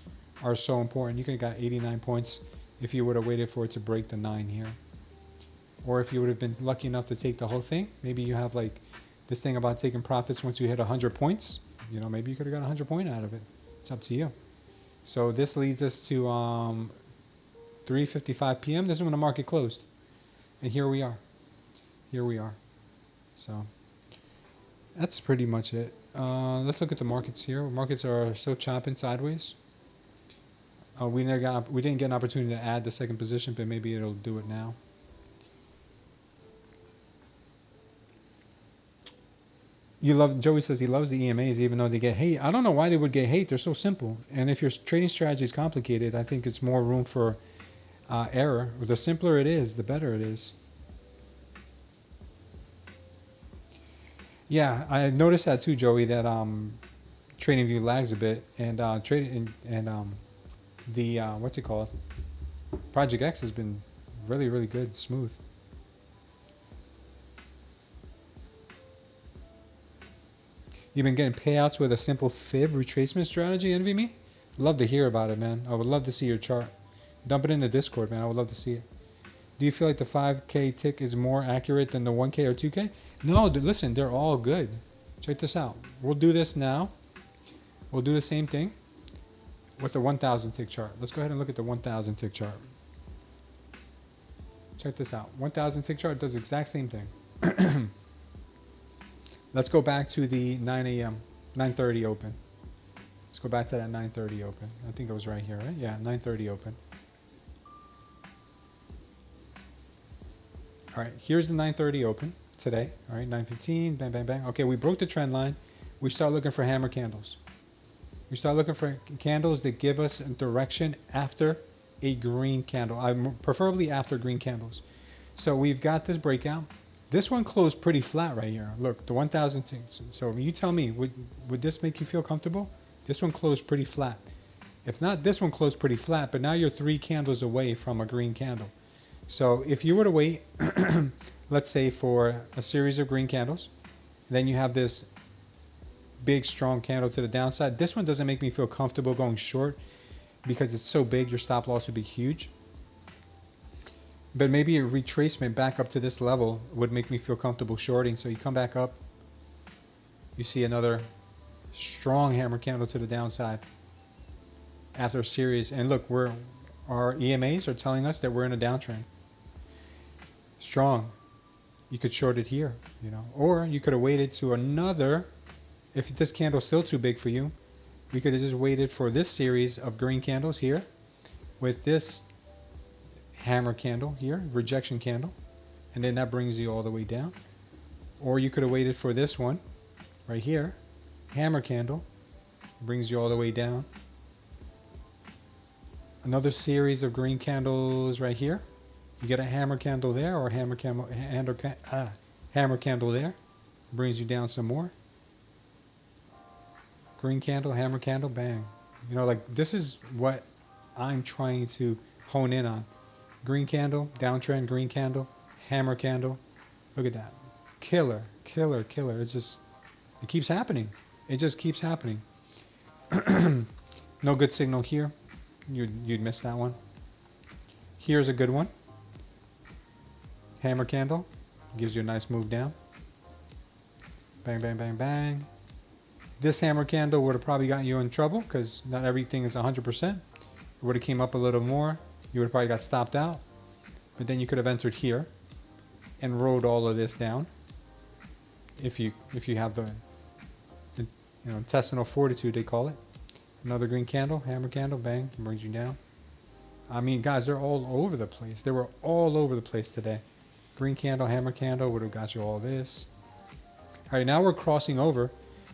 are so important. You could have got 89 points if you would have waited for it to break the 9 here. Or if you would have been lucky enough to take the whole thing. Maybe you have like this thing about taking profits once you hit 100 points. You know, maybe you could have got 100 points out of it. It's up to you. So this leads us to 3:55 p.m. This is when the market closed. And here we are. Here we are. So that's pretty much it. Let's look at the markets here. Markets are still chopping sideways. We didn't get an opportunity to add the second position, but maybe it'll do it now. Joey says he loves the EMAs even though they get hate. I don't know why they would get hate. They're so simple. And if your trading strategy is complicated, I think it's more room for error. The simpler it is, the better it is. Yeah, I noticed that too, Joey, that TradingView lags a bit, and what's it called? Project X has been really, really good, smooth. You've been getting payouts with a simple fib retracement strategy. Envy me? Love to hear about it, man. I would love to see your chart. Dump it in the Discord, man. I would love to see it. Do you feel like the 5K tick is more accurate than the 1K or 2K? No, listen, they're all good. Check this out. We'll do this now. We'll do the same thing with the 1,000 tick chart. Let's go ahead and look at the 1,000 tick chart. Check this out. 1,000 tick chart does the exact same thing. Let's go back to the 9 a.m., 9:30 open. Let's go back to that 9:30 open. I think it was right here, right? Yeah, 9:30 open. All right, here's the 9:30 open today. All right, 9:15, bang, bang, bang. Okay, we broke the trend line. We start looking for hammer candles. We start looking for candles that give us a direction after a green candle. Preferably after green candles. So we've got this breakout. This one closed pretty flat right here. Look, the 1,000 ticks. So you tell me, would this make you feel comfortable? This one closed pretty flat. If not, this one closed pretty flat, but now you're 3 candles away from a green candle. So if you were to wait, let's say for a series of green candles, then you have this big, strong candle to the downside. This one doesn't make me feel comfortable going short because it's so big, your stop loss would be huge. But maybe a retracement back up to this level would make me feel comfortable shorting. So you come back up, you see another strong hammer candle to the downside after a series. And look, our EMAs are telling us that we're in a downtrend. Strong. You could short it here, you know, or you could have waited to another. If this candle's still too big for you, you could have just waited for this series of green candles here with this hammer candle here, rejection candle, and then that brings you all the way down. Or you could have waited for this one right here, hammer candle, brings you all the way down. Another series of green candles right here. You get a hammer candle there, or hammer candle there, brings you down some more. Green candle, hammer candle, bang. You know, like this is what I'm trying to hone in on. Green candle, downtrend, green candle, hammer candle. Look at that. Killer, killer, killer. It's just, it keeps happening. It just keeps happening. No good signal here. You'd miss that one. Here's a good one. Hammer candle. Gives you a nice move down. Bang, bang, bang, bang. This hammer candle would have probably gotten you in trouble because not everything is 100%. It would have came up a little more. You would have probably got stopped out, but then you could have entered here and rode all of this down. If you have the intestinal fortitude, they call it. Another green candle, hammer candle, bang, brings you down. I mean, guys, they're all over the place. They were all over the place today. Green candle, hammer candle would have got you all this. All right, now we're crossing over.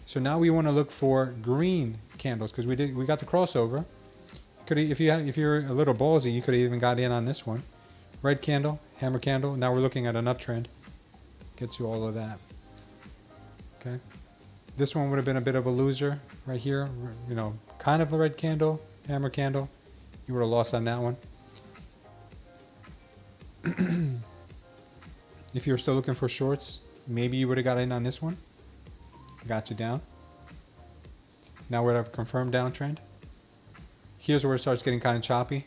So now we want to look for green candles because we got the crossover. If you're a little ballsy, you could have even got in on this one. Red candle, hammer candle. Now we're looking at an uptrend. Gets you all of that. Okay. This one would have been a bit of a loser right here. You know, kind of a red candle, hammer candle. You would have lost on that one. If you're still looking for shorts, maybe you would have got in on this one. Got you down. Now we're at a confirmed downtrend. Here's where it starts getting kind of choppy.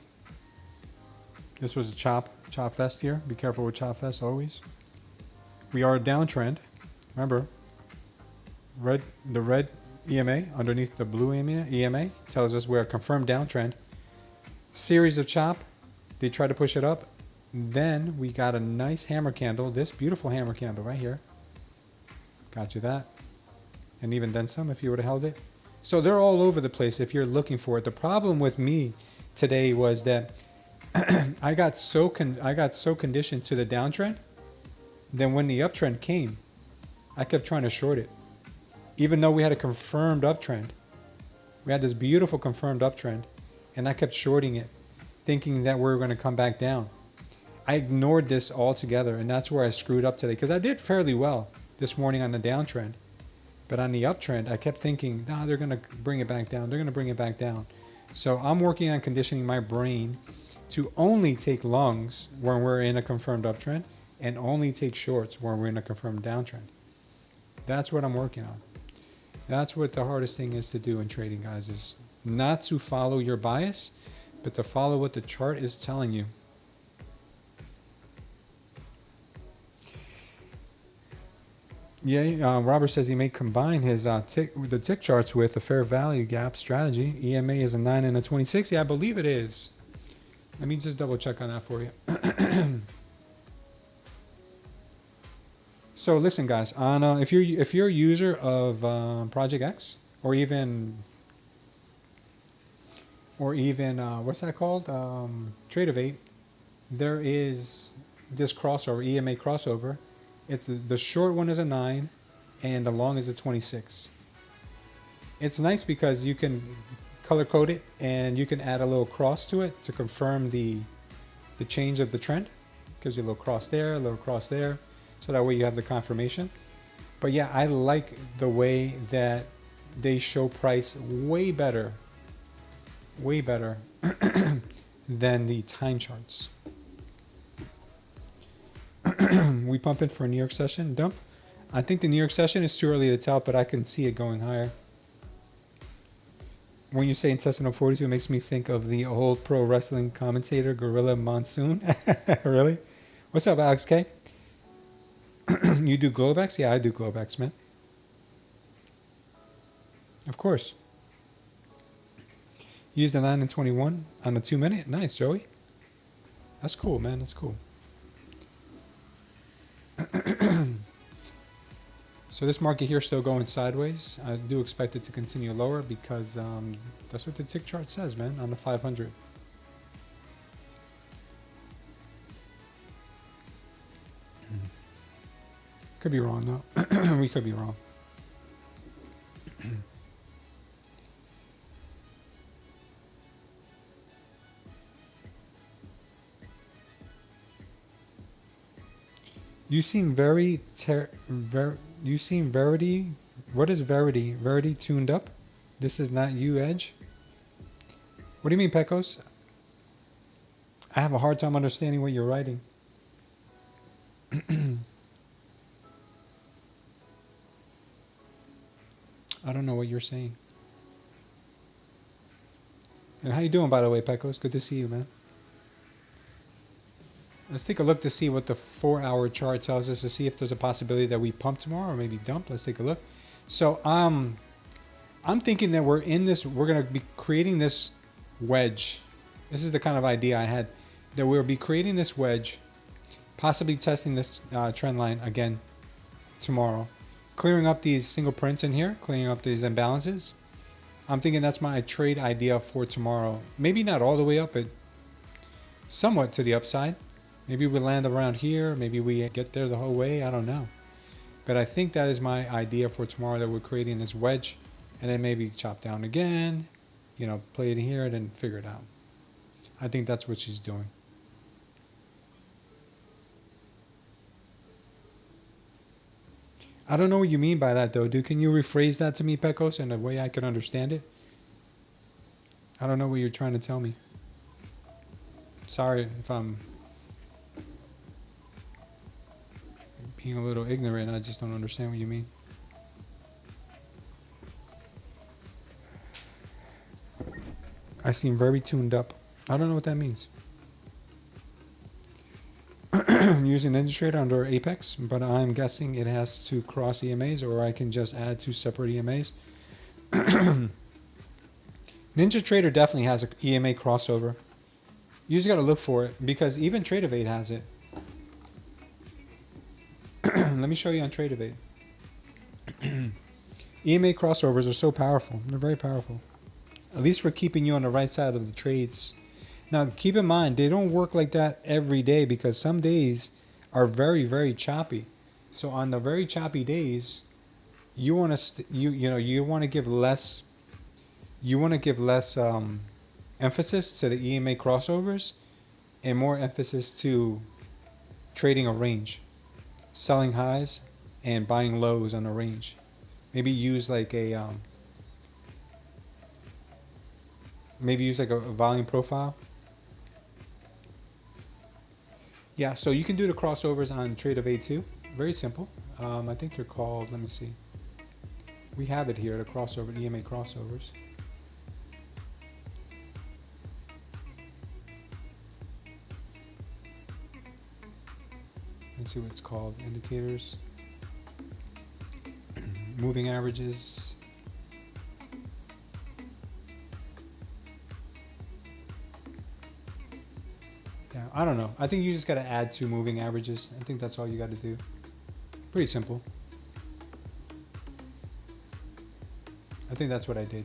This was a chop fest here. Be careful with chop fest always. We are a downtrend. Remember, the red EMA underneath the blue EMA tells us we're a confirmed downtrend. Series of chop. They try to push it up. Then we got a nice hammer candle. This beautiful hammer candle right here. Got you that. And even then some if you would have held it. So they're all over the place if you're looking for it. The problem with me today was that I got so conditioned to the downtrend. Then when the uptrend came, I kept trying to short it. Even though we had a confirmed uptrend. We had this beautiful confirmed uptrend. And I kept shorting it, thinking that we were going to come back down. I ignored this altogether, and that's where I screwed up today. Because I did fairly well this morning on the downtrend. But on the uptrend, I kept thinking, nah, they're going to bring it back down. They're going to bring it back down. So I'm working on conditioning my brain to only take longs when we're in a confirmed uptrend and only take shorts when we're in a confirmed downtrend. That's what I'm working on. That's what the hardest thing is to do in trading, guys, is not to follow your bias, but to follow what the chart is telling you. Yeah, Robert says he may combine his the tick charts with a fair value gap strategy. EMA is a 9 and a 26. Yeah, I believe it is. Let me just double check on that for you. So listen, guys, on if you're a user of Project X or even what's that called? Tradeify, there is this crossover, EMA crossover. It's the short one is a 9 and the long is a 26. It's nice because you can color code it and you can add a little cross to it to confirm the change of the trend. Gives you a little cross there, a little cross there, so that way you have the confirmation. But yeah, I like the way that they show price way better than the time charts. We pumping for a New York session dump. I think the New York session is too early to tell, but I can see it going higher. When you say intestinal 42, it makes me think of the old pro wrestling commentator Gorilla Monsoon. Really? What's up, Alex K? You do Globex? Yeah, I do Globex, man. Of course. Use the 9 and 21 on the 2 minute. Nice, Joey. That's cool, man. That's cool. So this market here is still going sideways. I do expect it to continue lower because that's what the tick chart says, man, on the 500. Could be wrong, though. We could be wrong. You seem you seem Verity. What is Verity? Verity tuned up? This is not you, Edge. What do you mean, Pecos? I have a hard time understanding what you're writing. I don't know what you're saying. And how you doing, by the way, Pecos? Good to see you, man. Let's take a look to see what the 4-hour chart tells us, to see if there's a possibility that we pump tomorrow or maybe dump. Let's take a look. So I'm thinking that we're going to be creating this wedge. This is the kind of idea I had, that we'll be creating this wedge, possibly testing this trend line again tomorrow, clearing up these single prints in here, clearing up these imbalances. I'm thinking that's my trade idea for tomorrow. Maybe not all the way up, but somewhat to the upside. Maybe we land around here. Maybe we get there the whole way. I don't know. But I think that is my idea for tomorrow, that we're creating this wedge and then maybe chop down again, you know, play it here and then figure it out. I think that's what she's doing. I don't know what you mean by that, though, dude. Can you rephrase that to me, Pecos, in a way I can understand it? I don't know what you're trying to tell me. Sorry if I'm being a little ignorant. I just don't understand what you mean. I seem very tuned up. I don't know what that means. Using NinjaTrader under Apex, but I'm guessing it has to cross EMAs, or I can just add 2 separate EMAs. NinjaTrader definitely has an EMA crossover. You just got to look for it, because even Tradeify has it. Let me show you on Tradeify. EMA crossovers are so powerful. They're very powerful. At least for keeping you on the right side of the trades. Now, keep in mind, they don't work like that every day, because some days are very, very choppy. So on the very choppy days, you want to you want to give less emphasis to the EMA crossovers and more emphasis to trading a range, selling highs and buying lows on a range. Maybe use like a volume profile. Yeah, so you can do the crossovers on Tradeify too. Very simple. I think they're called, let me see. We have it here, the crossover, the EMA crossovers. Let's see what it's called. Indicators. Moving averages. Yeah, I don't know. I think you just got to add 2 moving averages. I think that's all you got to do. Pretty simple. I think that's what I did.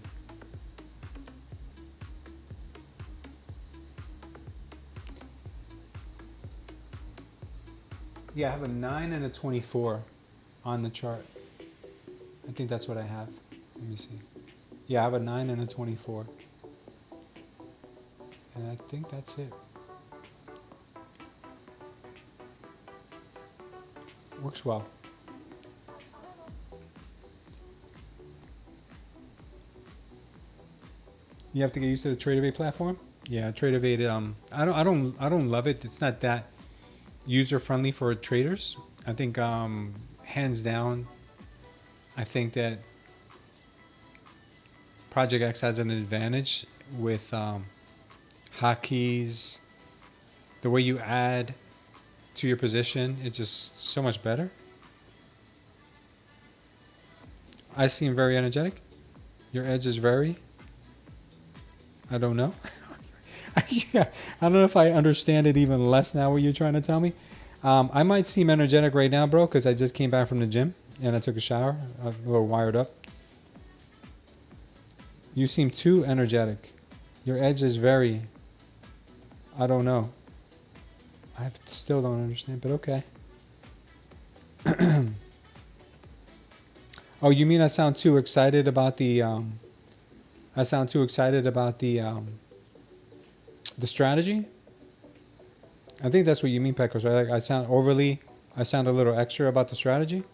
Yeah, I have a 9 and a 24 on the chart. I think that's what I have. Let me see. Yeah, I have a 9 and a 24. And I think that's it. Works well. You have to get used to the Tradeify platform. Yeah, Tradeify. I don't love it. It's not that user friendly for traders. I think hands down, I think that Project X has an advantage with hotkeys. The way you add to your position, it's just so much better. I seem very energetic. Your edge is very. I don't know. Yeah, I don't know if I understand it even less now what you're trying to tell me. I might seem energetic right now, bro, because I just came back from the gym and I took a shower. I'm a little wired up. You seem too energetic. Your edge is very. I don't know. I still don't understand, but okay. Oh, you mean I sound too excited about the I sound too excited about the strategy? I think that's what you mean, Pecos, right? Like I sound a little extra about the strategy.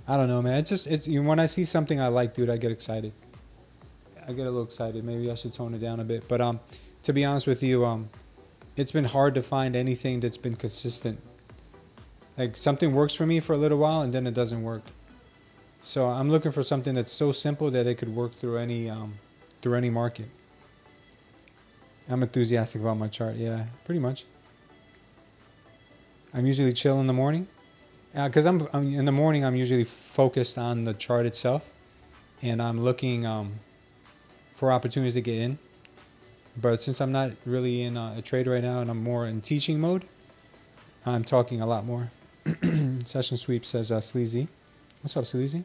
I don't know, man. It's when I see something I like, dude, I get excited. I get a little excited. Maybe I should tone it down a bit. But to be honest with you, it's been hard to find anything that's been consistent. Like something works for me for a little while and then it doesn't work. So I'm looking for something that's so simple that it could work through any market. I'm enthusiastic about my chart. Yeah, pretty much. I'm usually chill in the morning. Because I'm in the morning, I'm usually focused on the chart itself, and I'm looking for opportunities to get in. But since I'm not really in a trade right now, and I'm more in teaching mode, I'm talking a lot more. Session sweep says Sleazy. What's up, Sleazy?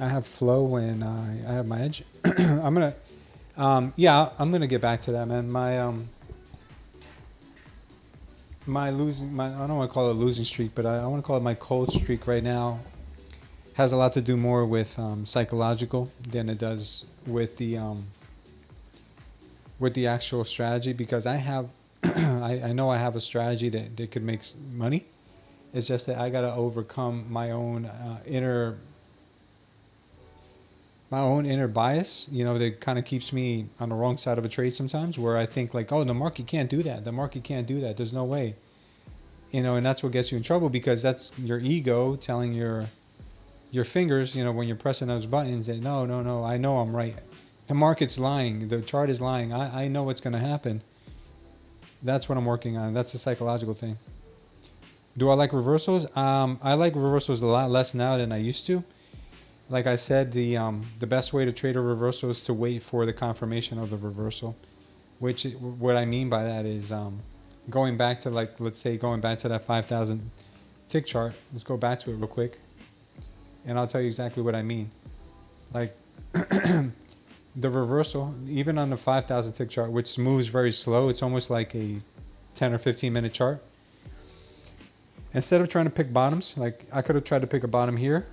I have flow and I have my edge. I'm gonna, I'm gonna get back to that, man. My I don't want to call it a losing streak, but I want to call it my cold streak right now. Has a lot to do more with psychological than it does with the actual strategy, because I have, I know I have a strategy that could make money. It's just that I gotta overcome my own inner bias, that kind of keeps me on the wrong side of a trade sometimes, where I think like, oh, the market can't do that. The market can't do that. There's no way. And that's what gets you in trouble, because that's your ego telling your fingers, when you're pressing those buttons, that no, I know I'm right. The market's lying. The chart is lying. I know what's going to happen. That's what I'm working on. That's the psychological thing. Do I like reversals? I like reversals a lot less now than I used to. Like I said, the best way to trade a reversal is to wait for the confirmation of the reversal. Which, what I mean by that is going back to, like, let's say going back to that 5,000 tick chart. Let's go back to it real quick, and I'll tell you exactly what I mean. Like the reversal, even on the 5,000 tick chart, which moves very slow, it's almost like a 10 or 15 minute chart. Instead of trying to pick bottoms, like I could have tried to pick a bottom here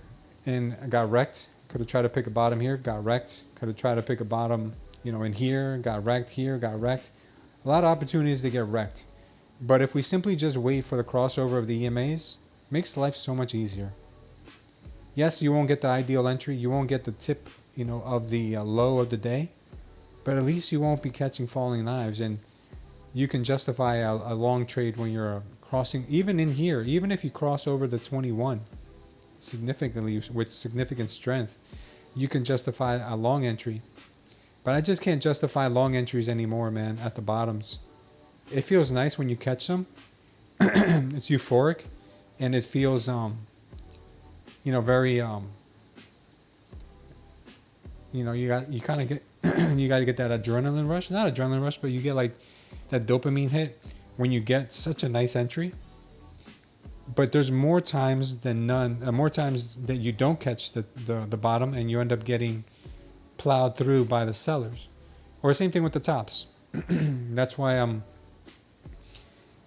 and I got wrecked. Could have tried to pick a bottom here, got wrecked. Could have tried to pick a bottom, in here, got wrecked here, got wrecked. A lot of opportunities to get wrecked. But if we simply just wait for the crossover of the EMAs, Makes life so much easier. Yes, you won't get the ideal entry. You won't get the tip, you know, of the low of the day. But at least you won't be catching falling knives. And you can justify a long trade when you're crossing, even in here, even if you cross over the 21 significantly with significant strength, you can justify a long entry. But I just can't justify long entries anymore, man, at the bottoms. It feels nice when you catch them. It's euphoric, and it feels, you know, very, you know, you kind of get, you got to get that adrenaline rush. Not adrenaline rush, but you get like that dopamine hit when you get such a nice entry. But there's more times than none, more times that you don't catch the bottom and you end up getting plowed through by the sellers. Or same thing with the tops. That's why I'm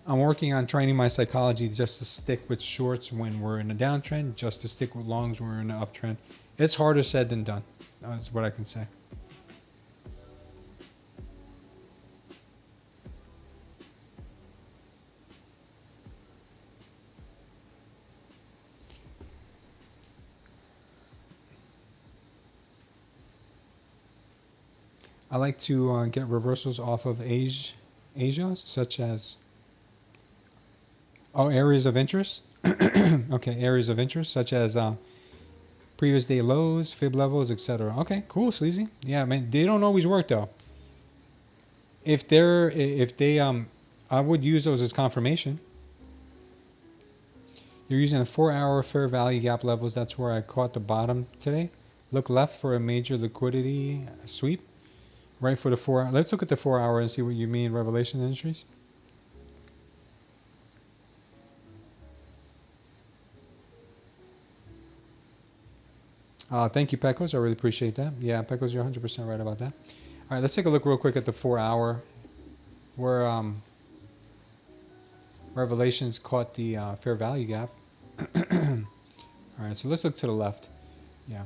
working on training my psychology just to stick with shorts when we're in a downtrend, just to stick with longs when we're in an uptrend. It's harder said than done. That's what I can say. I like to get reversals off of Asia, such as areas of interest. Okay, areas of interest such as previous day lows, fib levels, etc. Okay, cool, Sleazy. Yeah, man, they don't always work though. If they I would use those as confirmation. You're using a 4-hour fair value gap levels. That's where I caught the bottom today. Look left for a major liquidity sweep. Right for the 4 hour. Let's look at the 4 hour and see what you mean, revelation entries. Thank you, Pecos. I really appreciate that. Yeah, Pecos, you're 100% right about that. All right, let's take a look real quick at the 4 hour where revelations caught the fair value gap. All right, so let's look to the left. Yeah.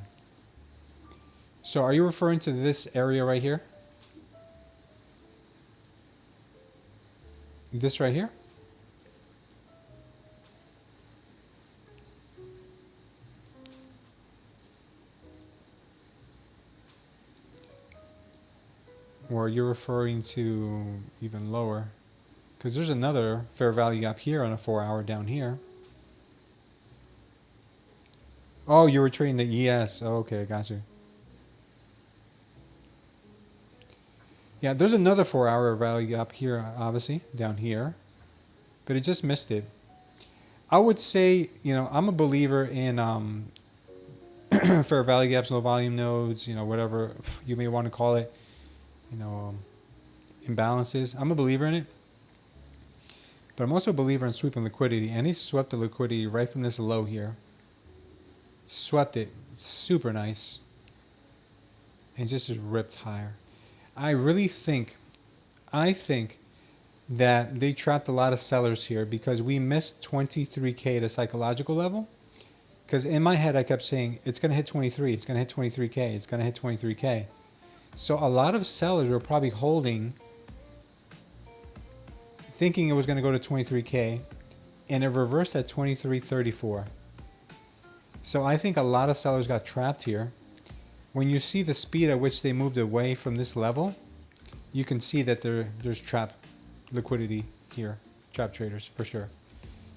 So are you referring to this area right here? This right here? Or you're referring to even lower? Because there's another fair value gap here on a 4 hour down here. Oh, you were trading the ES. Oh, okay, got you. Yeah, there's another 4 hour value gap here, obviously, down here. But it just missed it. I would say, you know, I'm a believer in fair value gaps, low volume nodes, you know, whatever you may want to call it, you know, imbalances. I'm a believer in it. But I'm also a believer in sweeping liquidity. And he swept the liquidity right from this low here. Swept it. Super nice. And just ripped higher. I think that they trapped a lot of sellers here because we missed 23K at a psychological level. Because in my head, I kept saying, it's going to hit 23. It's going to hit 23K. It's going to hit 23K. So a lot of sellers were probably holding, thinking it was going to go to 23K. And it reversed at 23.34. So I think a lot of sellers got trapped here. When you see the speed at which they moved away from this level, you can see that there's trap liquidity here, trap traders for sure.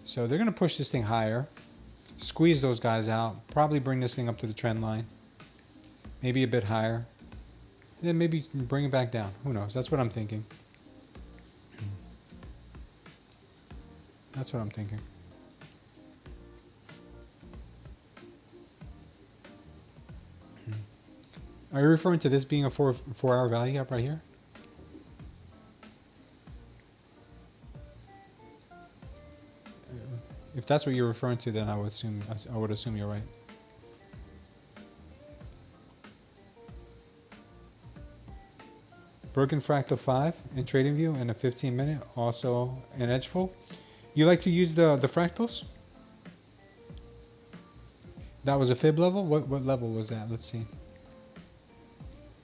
So they're going to push this thing higher, squeeze those guys out, probably bring this thing up to the trend line, maybe a bit higher, and then maybe bring it back down. Who knows? That's what I'm thinking. That's what I'm thinking. Are you referring to this being a 4 hour value gap right here? If that's what you're referring to, then I would assume you're right. Broken fractal 5 in TradingView in a 15-minute, also an edge full. You like to use the fractals? That was a fib level. What level was that? Let's see.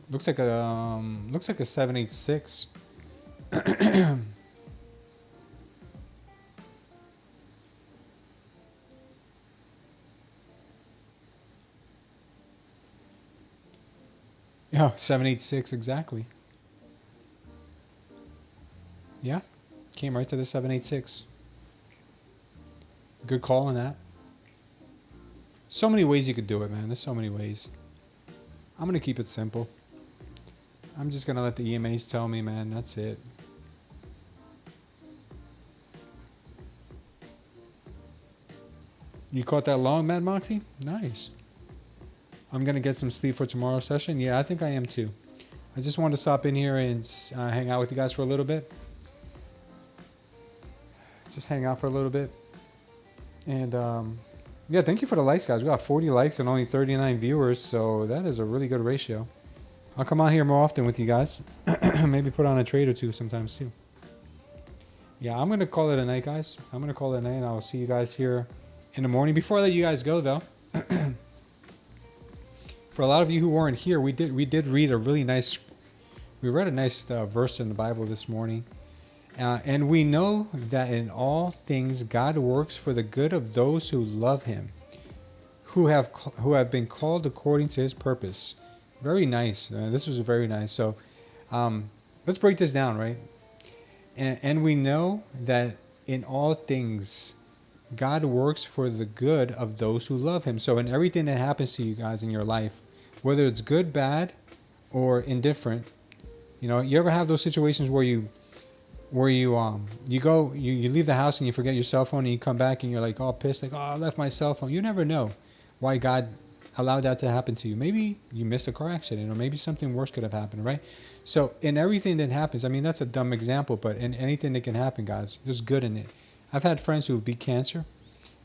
Looks like a 786. Oh, 786 exactly. Yeah, came right to the 786. Good call on that. So many ways you could do it, man. There's so many ways. I'm going to keep it simple. I'm just going to let the EMAs tell me, man. That's it. You caught that long, Mad Moxie? Nice. I'm going to get some sleep for tomorrow's session. Yeah, I think I am too. I just wanted to stop in here and hang out with you guys for a little bit. Just hang out for a little bit. And yeah, thank you for the likes, guys. We got 40 likes and only 39 viewers, so that is a really good ratio. I'll come on here more often with you guys. Maybe put on a trade or two sometimes too. Yeah, I'm going to call it a night, guys. I'm going to call it a night, and I'll see you guys here in the morning. Before I let you guys go, though, for a lot of you who weren't here, we did read a really nice, we read a nice verse in the Bible this morning. And we know that in all things God works for the good of those who love him, who have been called according to his purpose. Very nice. This was very nice. So let's break this down, right? And we know that in all things God works for the good of those who love him. So in everything that happens to you guys in your life, whether it's good, bad, or indifferent, you know, you ever have those situations where you leave the house and you forget your cell phone, and you come back and you're like all pissed, like, oh, I left my cell phone. You never know why God allowed that to happen to you. Maybe you missed a car accident, or maybe something worse could have happened, right? So in everything that happens, I mean, that's a dumb example, but in anything that can happen, guys, there's good in it. I've had friends who beat cancer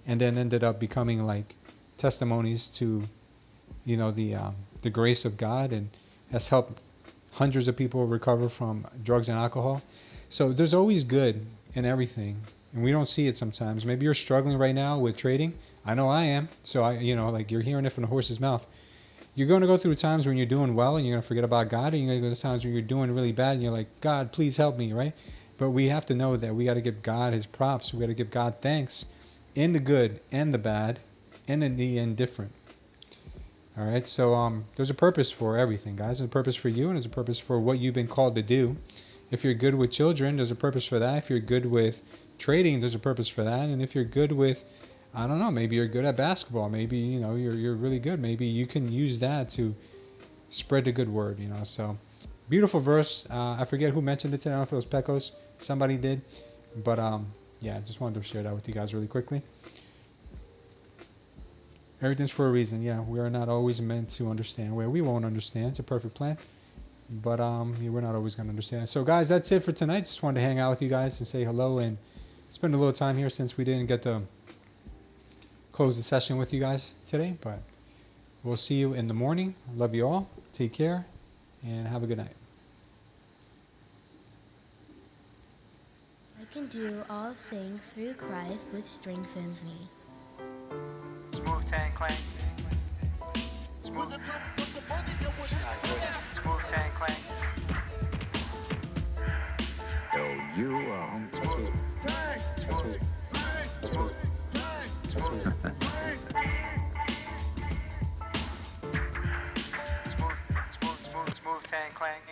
and then ended up becoming like testimonies to, you know, the grace of God, and has helped hundreds of people recover from drugs and alcohol. So there's always good in everything, and we don't see it sometimes. Maybe you're struggling right now with trading. I know I am. So like you're hearing it from the horse's mouth. You're going to go through times when you're doing well and you're going to forget about God, and you're going to go to times when you're doing really bad and you're like, God, please help me, right? But we have to know that we got to give God his props. We got to give God thanks in the good and the bad and in the indifferent. All right. So there's a purpose for everything, guys. There's a purpose for you, and there's a purpose for what you've been called to do. If you're good with children, there's a purpose for that. If you're good with trading, there's a purpose for that. And if you're good with, I don't know, maybe you're good at basketball. Maybe, you know, you're really good. Maybe you can use that to spread the good word, you know. So beautiful verse. I forget who mentioned it today. I don't know if it was Pecos. Somebody did. But yeah, I just wanted to share that with you guys really quickly. Everything's for a reason. Yeah, we are not always meant to understand. Well, we won't understand. It's a perfect plan. But yeah, we're not always going to understand. So guys, that's it for tonight. Just wanted to hang out with you guys and say hello and spend a little time here since we didn't get to close the session with you guys today. But we'll see you in the morning. Love you all. Take care and have a good night. I can do all things through Christ which strengthens me. Smooth tan clank. Smooth. Smooth tan clank. So you that's what Smooth tan clank.